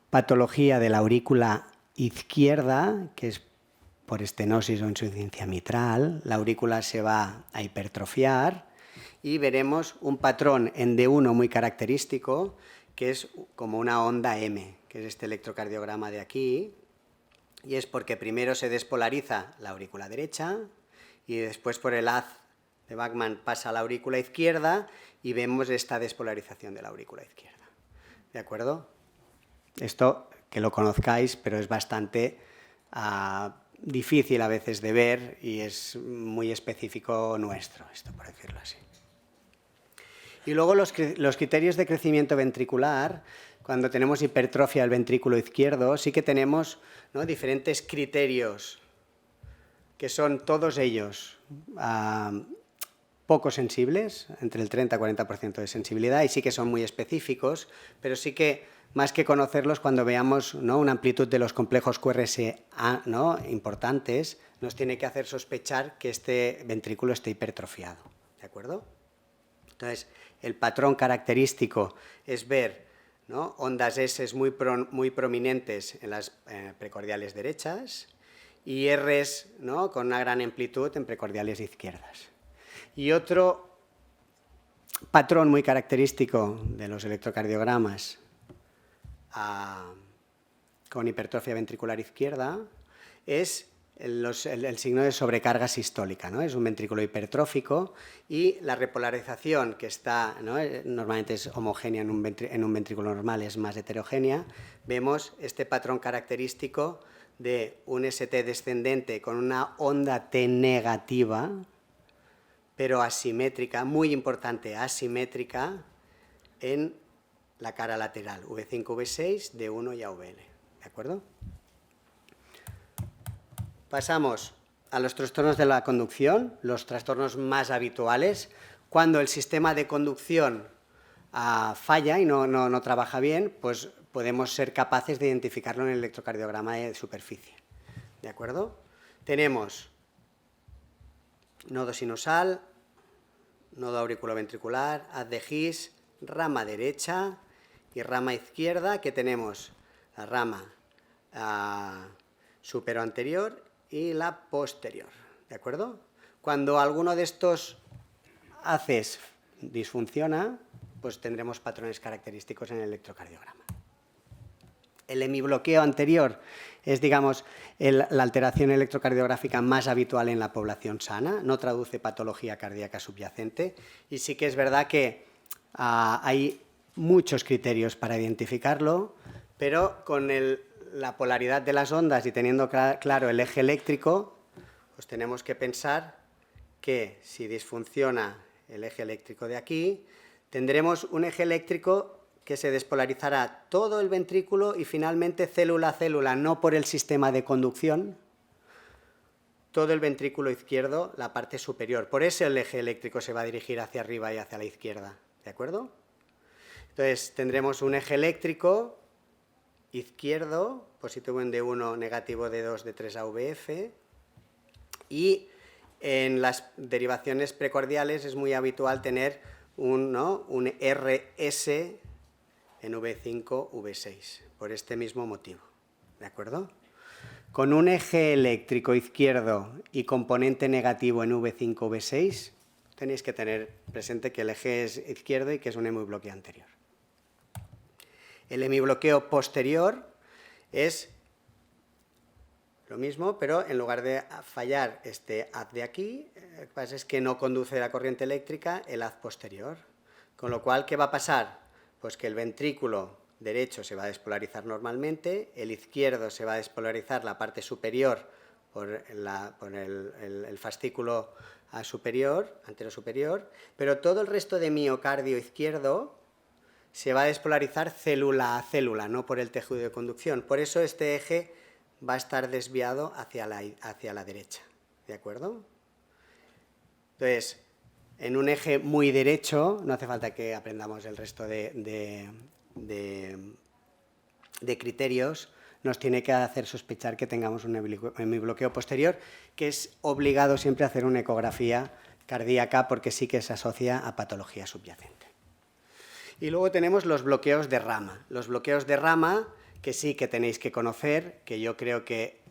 patología de la aurícula izquierda, que es por estenosis o insuficiencia mitral, la aurícula se va a hipertrofiar y veremos un patrón en D1 muy característico, que es como una onda M, que es este electrocardiograma de aquí, y es porque primero se despolariza la aurícula derecha y después por el haz de Bachmann pasa a la aurícula izquierda y vemos esta despolarización de la aurícula izquierda. ¿De acuerdo? Esto que lo conozcáis, pero es bastante difícil a veces de ver y es muy específico nuestro, esto por decirlo así. Y luego los criterios de crecimiento ventricular, cuando tenemos hipertrofia del ventrículo izquierdo, sí que tenemos, ¿no?, diferentes criterios, que son todos ellos poco sensibles, entre el 30 y 40% de sensibilidad, y sí que son muy específicos, pero sí que, más que conocerlos, cuando veamos, ¿no?, una amplitud de los complejos QRSA, ¿no?, importantes, nos tiene que hacer sospechar que este ventrículo esté hipertrofiado, ¿de acuerdo? Entonces, el patrón característico es ver, ¿no?, ondas S muy prominentes en las precordiales derechas y Rs, ¿no?, con una gran amplitud en precordiales izquierdas. Y otro patrón muy característico de los electrocardiogramas con hipertrofia ventricular izquierda es el signo de sobrecarga sistólica, ¿no? Es un ventrículo hipertrófico y la repolarización que está, ¿no?, normalmente es homogénea en un ventrículo normal, es más heterogénea. Vemos este patrón característico de un ST descendente con una onda T negativa, pero asimétrica, muy importante, asimétrica en la cara lateral, V5, V6, D1 y AVL, ¿de acuerdo? Pasamos a los trastornos de la conducción, los trastornos más habituales. Cuando el sistema de conducción falla y no trabaja bien, pues podemos ser capaces de identificarlo en el electrocardiograma de superficie, ¿de acuerdo? Tenemos nodo sinusal, nodo auriculoventricular, haz de His, rama derecha y rama izquierda, que tenemos la rama superoanterior y la posterior, ¿de acuerdo? Cuando alguno de estos haces disfunciona, pues tendremos patrones característicos en el electrocardiograma. El hemibloqueo anterior es, digamos, la alteración electrocardiográfica más habitual en la población sana, no traduce patología cardíaca subyacente y sí que es verdad que hay muchos criterios para identificarlo, pero con la polaridad de las ondas y teniendo claro el eje eléctrico, pues tenemos que pensar que si disfunciona el eje eléctrico de aquí, tendremos un eje eléctrico que se despolarizará todo el ventrículo y finalmente célula a célula, no por el sistema de conducción, todo el ventrículo izquierdo, la parte superior. Por eso el eje eléctrico se va a dirigir hacia arriba y hacia la izquierda, ¿de acuerdo? Entonces tendremos un eje eléctrico izquierdo, positivo en D1, negativo D2, D3 AVF, y en las derivaciones precordiales es muy habitual tener un RS en V5, V6, por este mismo motivo, ¿de acuerdo? Con un eje eléctrico izquierdo y componente negativo en V5, V6, tenéis que tener presente que el eje es izquierdo y que es un hemibloqueo anterior. El hemibloqueo posterior es lo mismo, pero en lugar de fallar este haz de aquí, lo que pasa es que no conduce la corriente eléctrica el haz posterior. Con lo cual, ¿qué va a pasar? Pues que el ventrículo derecho se va a despolarizar normalmente, el izquierdo se va a despolarizar la parte superior por el fascículo superior, anterosuperior, pero todo el resto de miocardio izquierdo se va a despolarizar célula a célula, no por el tejido de conducción. Por eso este eje va a estar desviado hacia la derecha, ¿de acuerdo? Entonces, en un eje muy derecho, no hace falta que aprendamos el resto de criterios, nos tiene que hacer sospechar que tengamos un hemibloqueo posterior, que es obligado siempre a hacer una ecografía cardíaca porque sí que se asocia a patología subyacente. Y luego tenemos los bloqueos de rama. Los bloqueos de rama, que sí que tenéis que conocer, que yo creo que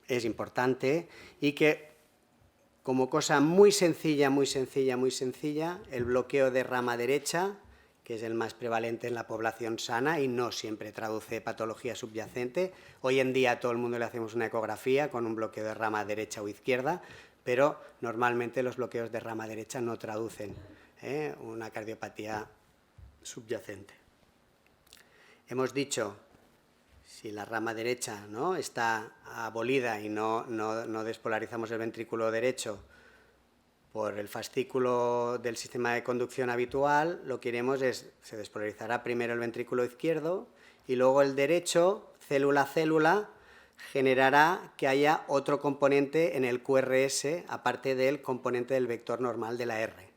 es importante y que como cosa muy sencilla, el bloqueo de rama derecha, que es el más prevalente en la población sana y no siempre traduce patología subyacente. Hoy en día a todo el mundo le hacemos una ecografía con un bloqueo de rama derecha o izquierda, pero normalmente los bloqueos de rama derecha no traducen una cardiopatía subyacente. Hemos dicho, si la rama derecha, ¿no?, está abolida y no despolarizamos el ventrículo derecho por el fascículo del sistema de conducción habitual, lo que iremos es, se despolarizará primero el ventrículo izquierdo y luego el derecho, célula a célula, generará que haya otro componente en el QRS, aparte del componente del vector normal de la R.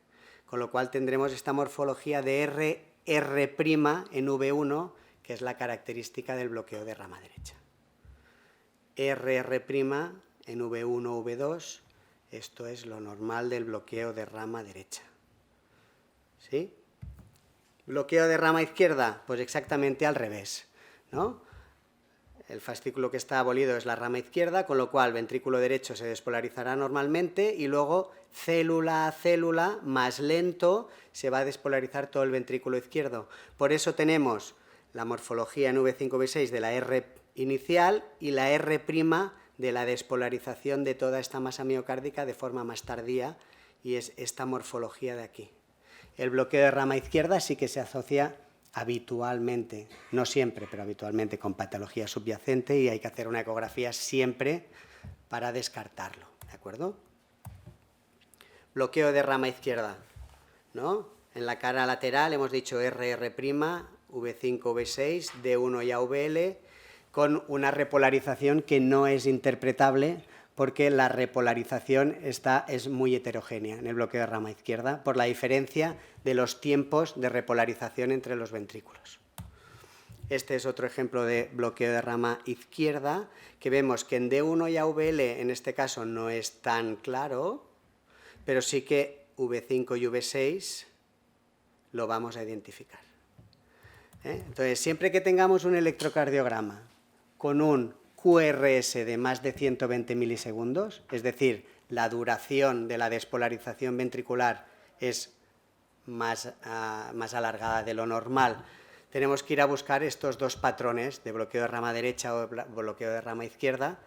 Con lo cual tendremos esta morfología de R' en V1, que es la característica del bloqueo de rama derecha. RR' en V1, V2, esto es lo normal del bloqueo de rama derecha. ¿Sí? ¿Bloqueo de rama izquierda? Pues exactamente al revés, ¿no? El fascículo que está abolido es la rama izquierda, con lo cual el ventrículo derecho se despolarizará normalmente y luego célula a célula, más lento, se va a despolarizar todo el ventrículo izquierdo. Por eso tenemos la morfología en V5, V6 de la R inicial y la R' de la despolarización de toda esta masa miocárdica de forma más tardía, y es esta morfología de aquí. El bloqueo de rama izquierda sí que se asocia habitualmente, no siempre, pero habitualmente con patología subyacente, y hay que hacer una ecografía siempre para descartarlo, ¿de acuerdo? Bloqueo de rama izquierda, ¿no? En la cara lateral hemos dicho RR', V5, V6, D1 y AVL, con una repolarización que no es interpretable porque la repolarización es muy heterogénea en el bloqueo de rama izquierda por la diferencia de los tiempos de repolarización entre los ventrículos. Este es otro ejemplo de bloqueo de rama izquierda, que vemos que en D1 y AVL en este caso no es tan claro, pero sí que V5 y V6 lo vamos a identificar. Entonces, siempre que tengamos un electrocardiograma con un QRS de más de 120 milisegundos, es decir, la duración de la despolarización ventricular es más alargada de lo normal, tenemos que ir a buscar estos dos patrones de bloqueo de rama derecha o bloqueo de rama izquierda,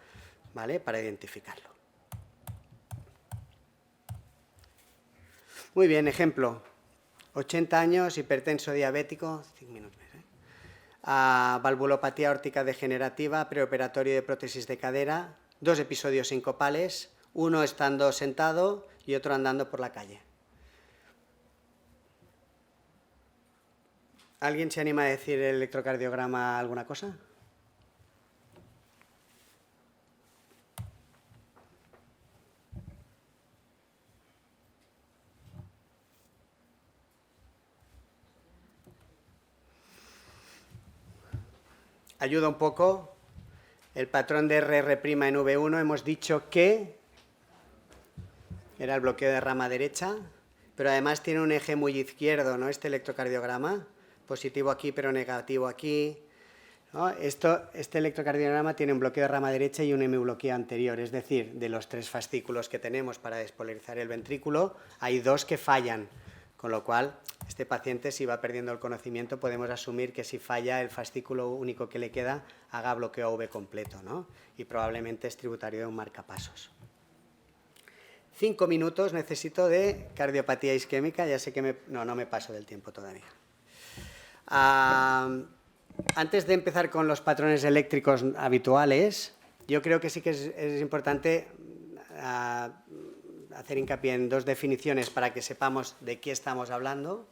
¿vale?, para identificarlo. Muy bien, ejemplo. 80 años, hipertenso diabético, 5 minutos. Valvulopatía aórtica degenerativa, preoperatorio de prótesis de cadera, 2 episodios sincopales, uno estando sentado y otro andando por la calle. ¿Alguien se anima a decir el electrocardiograma alguna cosa? Ayuda un poco. El patrón de RR' en V1 hemos dicho que era el bloqueo de rama derecha, pero además tiene un eje muy izquierdo, ¿no?, este electrocardiograma, positivo aquí pero negativo aquí, ¿no? Este electrocardiograma tiene un bloqueo de rama derecha y un hemibloqueo anterior, es decir, de los 3 fascículos que tenemos para despolarizar el ventrículo, hay 2 que fallan, con lo cual este paciente, si va perdiendo el conocimiento, podemos asumir que si falla el fascículo único que le queda, haga bloqueo AV completo, ¿no?, y probablemente es tributario de un marcapasos. 5 minutos necesito de cardiopatía isquémica, ya sé que no me paso del tiempo todavía. Antes de empezar con los patrones eléctricos habituales, yo creo que sí que es importante hacer hincapié en 2 definiciones para que sepamos de qué estamos hablando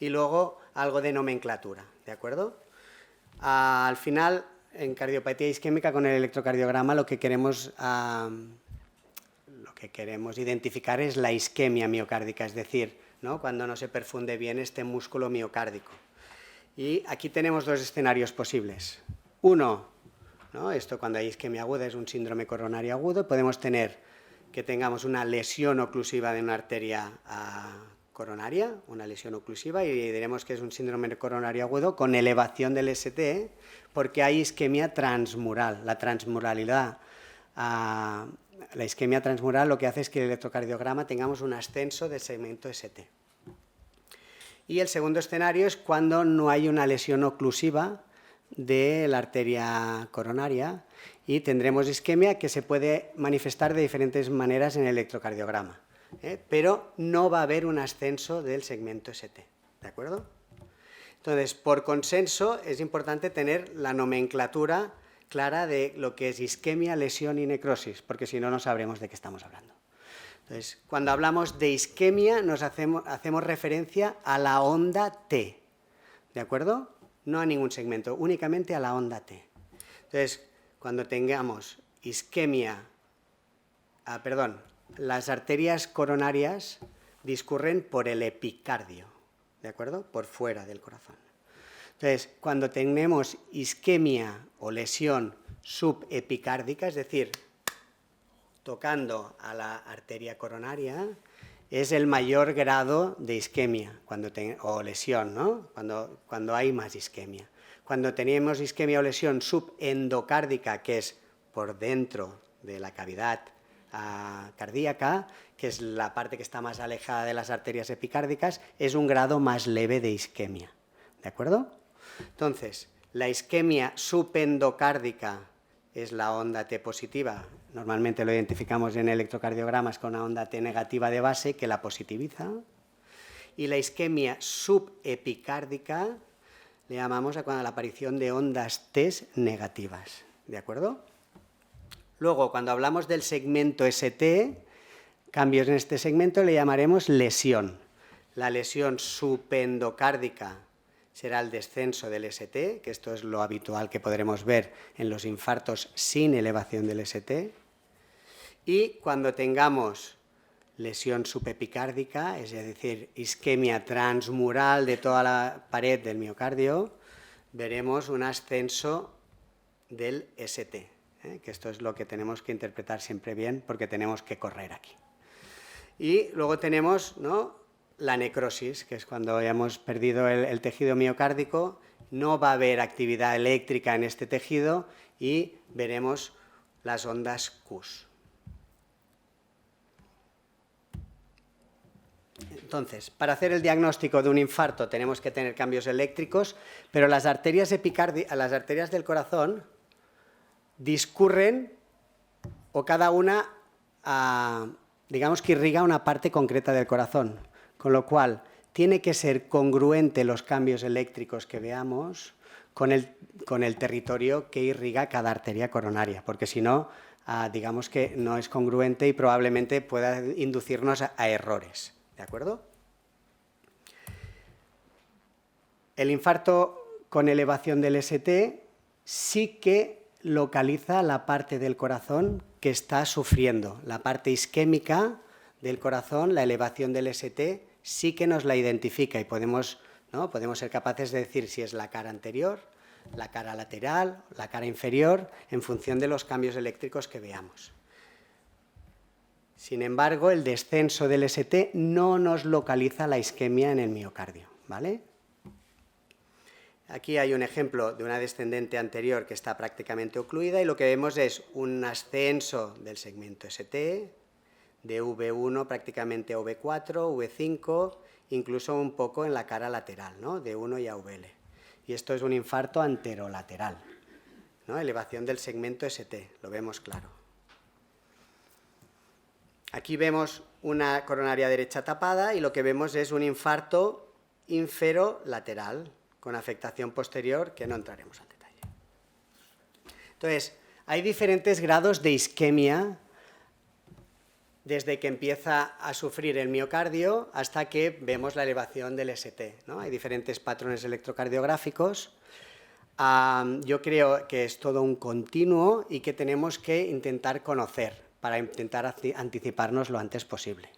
y luego algo de nomenclatura, ¿de acuerdo? Al final, en cardiopatía isquémica con el electrocardiograma lo que queremos identificar es la isquemia miocárdica, es decir, ¿no?, cuando no se perfunde bien este músculo miocárdico. Y aquí tenemos 2 escenarios posibles. Uno, ¿no?, esto cuando hay isquemia aguda es un síndrome coronario agudo, podemos tener que tengamos una lesión oclusiva de una arteria coronaria, una lesión oclusiva, y diremos que es un síndrome coronario agudo con elevación del ST, porque hay isquemia transmural. La transmuralidad, la isquemia transmural lo que hace es que el electrocardiograma tengamos un ascenso del segmento ST. Y el segundo escenario es cuando no hay una lesión oclusiva de la arteria coronaria y tendremos isquemia que se puede manifestar de diferentes maneras en el electrocardiograma, pero no va a haber un ascenso del segmento ST, ¿de acuerdo? Entonces, por consenso, es importante tener la nomenclatura clara de lo que es isquemia, lesión y necrosis, porque si no, no sabremos de qué estamos hablando. Entonces, cuando hablamos de isquemia, hacemos referencia a la onda T, ¿de acuerdo? No a ningún segmento, únicamente a la onda T. Entonces, cuando tengamos isquemia, las arterias coronarias discurren por el epicardio, ¿de acuerdo? Por fuera del corazón. Entonces, cuando tenemos isquemia o lesión subepicárdica, es decir, tocando a la arteria coronaria, es el mayor grado de isquemia o lesión, ¿no? Cuando hay más isquemia. Cuando tenemos isquemia o lesión subendocárdica, que es por dentro de la cavidad cardíaca, que es la parte que está más alejada de las arterias epicárdicas, es un grado más leve de isquemia, ¿de acuerdo? Entonces, la isquemia subendocárdica es la onda T positiva. Normalmente lo identificamos en electrocardiogramas con una onda T negativa de base que la positiviza. Y la isquemia subepicárdica le llamamos a la aparición de ondas T negativas, ¿de acuerdo? Luego, cuando hablamos del segmento ST, cambios en este segmento le llamaremos lesión. La lesión subendocárdica será el descenso del ST, que esto es lo habitual que podremos ver en los infartos sin elevación del ST. Y cuando tengamos lesión subepicárdica, es decir, isquemia transmural de toda la pared del miocardio, veremos un ascenso del ST, que esto es lo que tenemos que interpretar siempre bien porque tenemos que correr aquí. Y luego tenemos, ¿no?, la necrosis, que es cuando hayamos perdido el tejido miocárdico, no va a haber actividad eléctrica en este tejido y veremos las ondas Qs. Entonces, para hacer el diagnóstico de un infarto tenemos que tener cambios eléctricos, pero las arterias del corazón discurren, o cada una, digamos que irriga una parte concreta del corazón. Con lo cual, tiene que ser congruente los cambios eléctricos que veamos con el territorio que irriga cada arteria coronaria, porque si no, digamos que no es congruente y probablemente pueda inducirnos a errores, ¿de acuerdo? El infarto con elevación del ST sí que localiza la parte del corazón que está sufriendo, la parte isquémica del corazón, la elevación del ST, sí que nos la identifica y podemos ser capaces de decir si es la cara anterior, la cara lateral, la cara inferior, en función de los cambios eléctricos que veamos. Sin embargo, el descenso del ST no nos localiza la isquemia en el miocardio, ¿vale? Aquí hay un ejemplo de una descendente anterior que está prácticamente ocluida y lo que vemos es un ascenso del segmento ST, de V1 prácticamente a V4, V5, incluso un poco en la cara lateral, ¿no?, de 1 y a VL. Y esto es un infarto anterolateral, ¿no?, elevación del segmento ST, lo vemos claro. Aquí vemos una coronaria derecha tapada y lo que vemos es un infarto inferolateral con afectación posterior que no entraremos al detalle. Entonces, hay diferentes grados de isquemia desde que empieza a sufrir el miocardio hasta que vemos la elevación del ST, ¿no? Hay diferentes patrones electrocardiográficos. Yo creo que es todo un continuo y que tenemos que intentar conocer para intentar anticiparnos lo antes posible.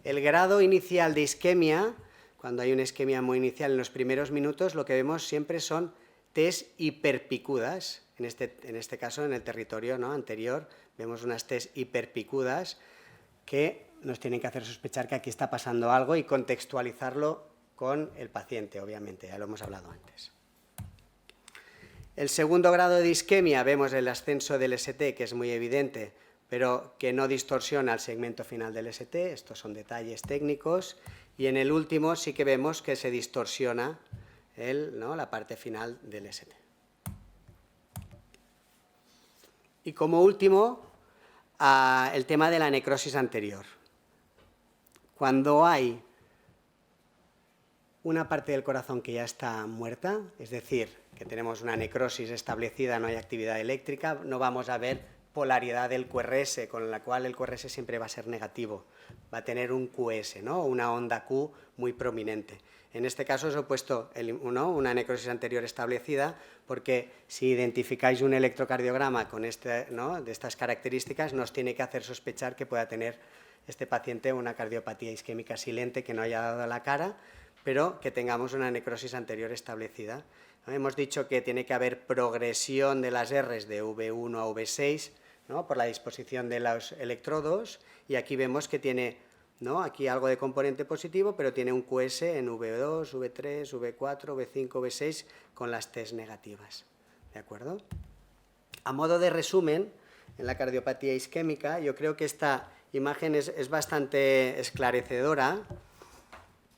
El grado inicial de isquemia, cuando hay una isquemia muy inicial en los primeros minutos, lo que vemos siempre son Ts hiperpicudas. En este caso, en el territorio, ¿no?, anterior, vemos unas Ts hiperpicudas que nos tienen que hacer sospechar que aquí está pasando algo y contextualizarlo con el paciente, obviamente, ya lo hemos hablado antes. El segundo grado de isquemia, vemos el ascenso del ST, que es muy evidente, pero que no distorsiona el segmento final del ST, estos son detalles técnicos, y en el último sí que vemos que se distorsiona la parte final del ST. Y como último, el tema de la necrosis anterior. Cuando hay una parte del corazón que ya está muerta, es decir, que tenemos una necrosis establecida, no hay actividad eléctrica, no vamos a ver polaridad del QRS, con la cual el QRS siempre va a ser negativo, va a tener un QS, ¿no? Una onda Q muy prominente. En este caso os he puesto una necrosis anterior establecida, porque si identificáis un electrocardiograma con de estas características, nos tiene que hacer sospechar que pueda tener este paciente una cardiopatía isquémica silente que no haya dado la cara, pero que tengamos una necrosis anterior establecida. Hemos dicho que tiene que haber progresión de las Rs de V1 a V6, ¿no? Por la disposición de los electrodos, y aquí vemos que tiene, ¿no? Aquí algo de componente positivo, pero tiene un QS en V2, V3, V4, V5, V6 con las Ts negativas. ¿De acuerdo? A modo de resumen, en la cardiopatía isquémica, yo creo que esta imagen es bastante esclarecedora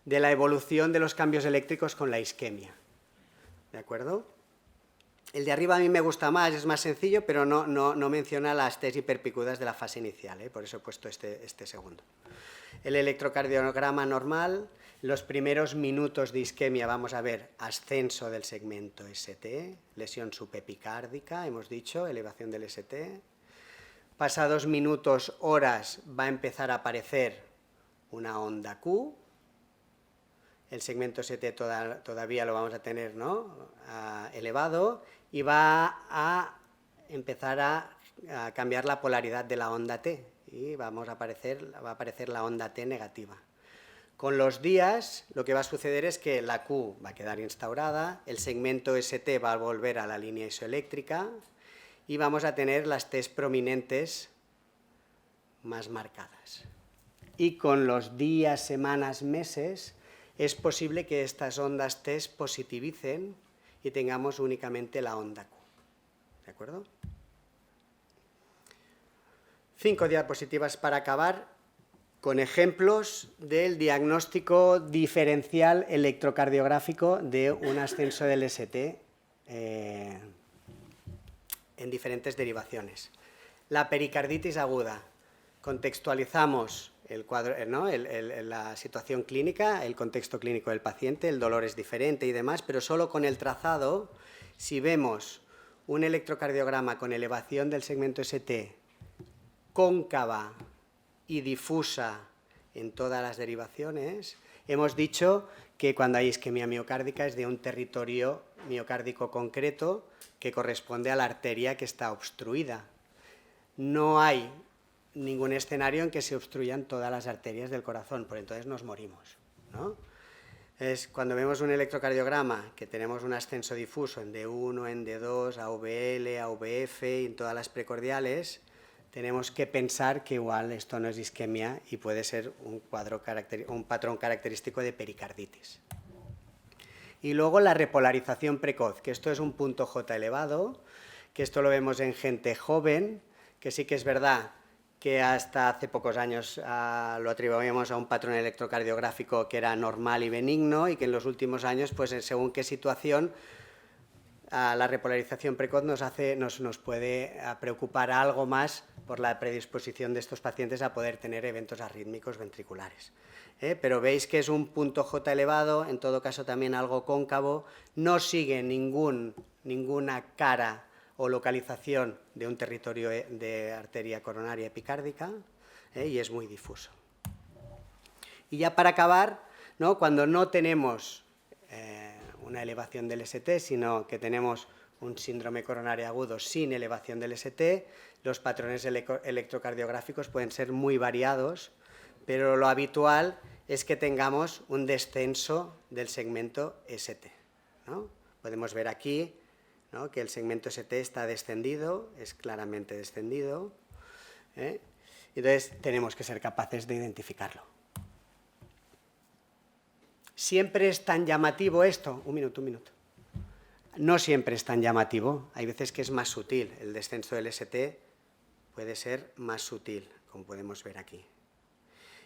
de la evolución de los cambios eléctricos con la isquemia. ¿De acuerdo? El de arriba a mí me gusta más, es más sencillo, pero no menciona las Ts hiperpicudas de la fase inicial, por eso he puesto este segundo. El electrocardiograma normal, los primeros minutos de isquemia vamos a ver ascenso del segmento ST, lesión subepicárdica, hemos dicho, elevación del ST. Pasados minutos, horas, va a empezar a aparecer una onda Q. El segmento ST todavía lo vamos a tener, ¿no? Elevado, y va a empezar a cambiar la polaridad de la onda T, y va a aparecer la onda T negativa. Con los días, lo que va a suceder es que la Q va a quedar instaurada, el segmento ST va a volver a la línea isoeléctrica, y vamos a tener las Ts prominentes más marcadas. Y con los días, semanas, meses, es posible que estas ondas Ts positivicen y tengamos únicamente la onda Q. ¿De acuerdo? 5 diapositivas para acabar con ejemplos del diagnóstico diferencial electrocardiográfico de un ascenso del ST en diferentes derivaciones. La pericarditis aguda. Contextualizamos el cuadro, ¿no? La situación clínica, el contexto clínico del paciente, el dolor es diferente y demás, pero solo con el trazado, si vemos un electrocardiograma con elevación del segmento ST cóncava y difusa en todas las derivaciones, hemos dicho que cuando hay isquemia miocárdica es de un territorio miocárdico concreto que corresponde a la arteria que está obstruida. No hay ningún escenario en que se obstruyan todas las arterias del corazón, por entonces nos morimos, ¿no? Es cuando vemos un electrocardiograma que tenemos un ascenso difuso en D1, en D2, AVL, AVF y en todas las precordiales, tenemos que pensar que igual esto no es isquemia y puede ser un patrón característico de pericarditis. Y luego la repolarización precoz, que esto es un punto J elevado, que esto lo vemos en gente joven, que sí que es verdad que hasta hace pocos años lo atribuíamos a un patrón electrocardiográfico que era normal y benigno, y que en los últimos años, pues según qué situación, la repolarización precoz nos puede preocupar algo más por la predisposición de estos pacientes a poder tener eventos arrítmicos ventriculares. Pero veis que es un punto J elevado, en todo caso también algo cóncavo, no sigue ninguna cara o localización de un territorio de arteria coronaria epicárdica, y es muy difuso. Y ya para acabar, ¿no? Cuando no tenemos una elevación del ST, sino que tenemos un síndrome coronario agudo sin elevación del ST, los patrones electrocardiográficos pueden ser muy variados, pero lo habitual es que tengamos un descenso del segmento ST, ¿no? Podemos ver aquí, ¿no?, que el segmento ST está descendido, es claramente descendido, entonces tenemos que ser capaces de identificarlo. ¿Siempre es tan llamativo esto? Un minuto. No siempre es tan llamativo, hay veces que es más sutil, el descenso del ST puede ser más sutil, como podemos ver aquí.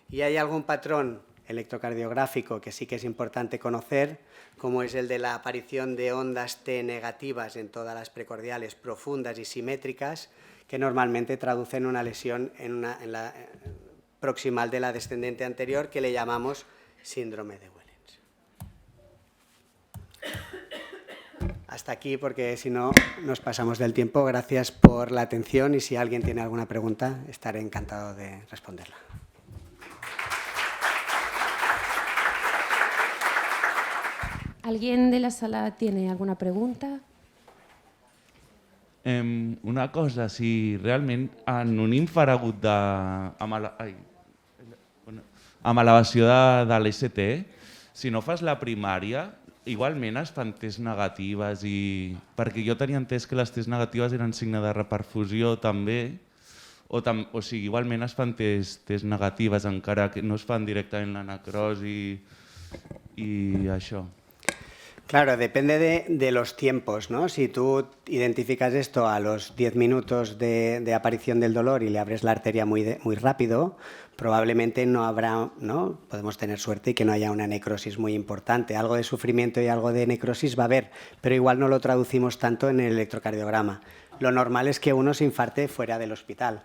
Y hay algún patrón electrocardiográfico que sí que es importante conocer, como es el de la aparición de ondas T negativas en todas las precordiales profundas y simétricas, que normalmente traducen una lesión en la proximal de la descendente anterior, que le llamamos síndrome de Wellens. hasta aquí, porque si no nos pasamos del tiempo. Gracias por la atención y si alguien tiene alguna pregunta, estaré encantado de responderla. ¿Alguien de la sala tiene alguna pregunta? Una cosa, si realment en un infragut amb elevació de l'ST, si no fas la primària, igualment es fan tests negatives, perquè jo tenia entès que les tests negatives eren signe de reperfusió també, o sigui, igualment es fan tests negatives encara que no es fan directament la necrosi i això. Claro, depende de los tiempos, ¿no? Si tú identificas esto a los 10 minutos de aparición del dolor y le abres la arteria muy rápido, probablemente no habrá, ¿no? Podemos tener suerte y que no haya una necrosis muy importante. Algo de sufrimiento y algo de necrosis va a haber, pero igual no lo traducimos tanto en el electrocardiograma. Lo normal es que uno se infarte fuera del hospital,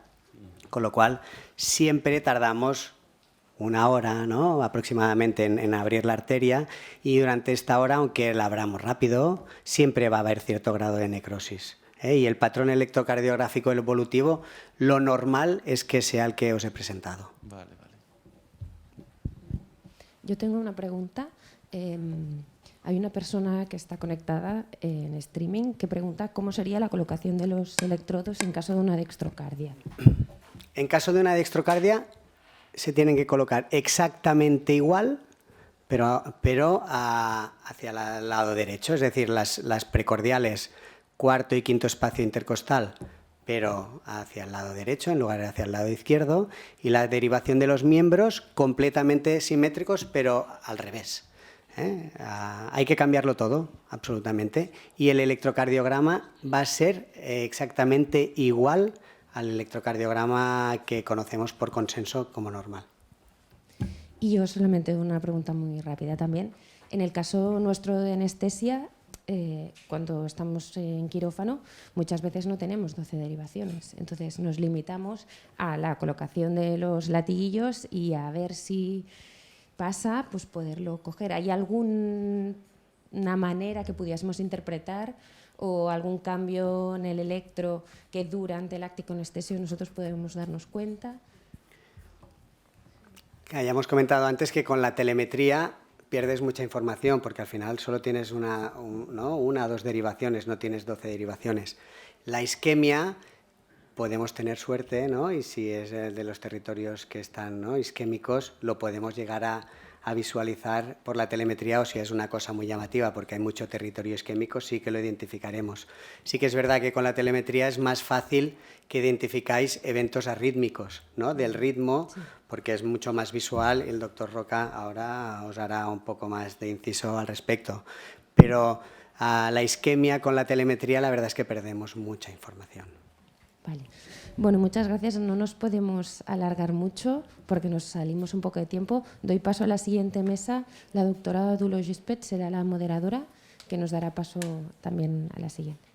con lo cual siempre tardamos una hora, ¿no? Aproximadamente en abrir la arteria, y durante esta hora, aunque la abramos rápido, siempre va a haber cierto grado de necrosis. Y el patrón electrocardiográfico evolutivo, lo normal es que sea el que os he presentado. Vale. Yo tengo una pregunta. Hay una persona que está conectada en streaming que pregunta cómo sería la colocación de los electrodos en caso de una dextrocardia. En caso de una dextrocardia, se tienen que colocar exactamente igual, pero hacia el lado derecho, es decir, las precordiales, cuarto y quinto espacio intercostal, pero hacia el lado derecho en lugar de hacia el lado izquierdo, y la derivación de los miembros completamente simétricos, pero al revés. Hay que cambiarlo todo, absolutamente, y el electrocardiograma va a ser exactamente igual al electrocardiograma que conocemos por consenso como normal. Y yo solamente una pregunta muy rápida también. En el caso nuestro de anestesia, cuando estamos en quirófano, muchas veces no tenemos 12 derivaciones. Entonces nos limitamos a la colocación de los latiguillos y a ver si pasa, pues poderlo coger. ¿Hay alguna manera que pudiésemos interpretar o algún cambio en el electro que durante la acticonestesio nosotros podemos darnos cuenta? Ya hemos comentado antes que con la telemetría pierdes mucha información porque al final solo tienes una o dos derivaciones, no tienes 12 derivaciones. La isquemia podemos tener suerte, ¿no? Y si es de los territorios que están, ¿no?, isquémicos, lo podemos llegar a visualizar por la telemetría, o si es una cosa muy llamativa porque hay mucho territorio isquémico, sí que lo identificaremos. Sí que es verdad que con la telemetría es más fácil que identificáis eventos arrítmicos, ¿no?, del ritmo, sí, porque es mucho más visual. El doctor Roca ahora os hará un poco más de inciso al respecto. Pero a la isquemia con la telemetría la verdad es que perdemos mucha información. Vale. Bueno, muchas gracias. No nos podemos alargar mucho porque nos salimos un poco de tiempo. Doy paso a la siguiente mesa. La doctora Duló Gispert será la moderadora, que nos dará paso también a la siguiente.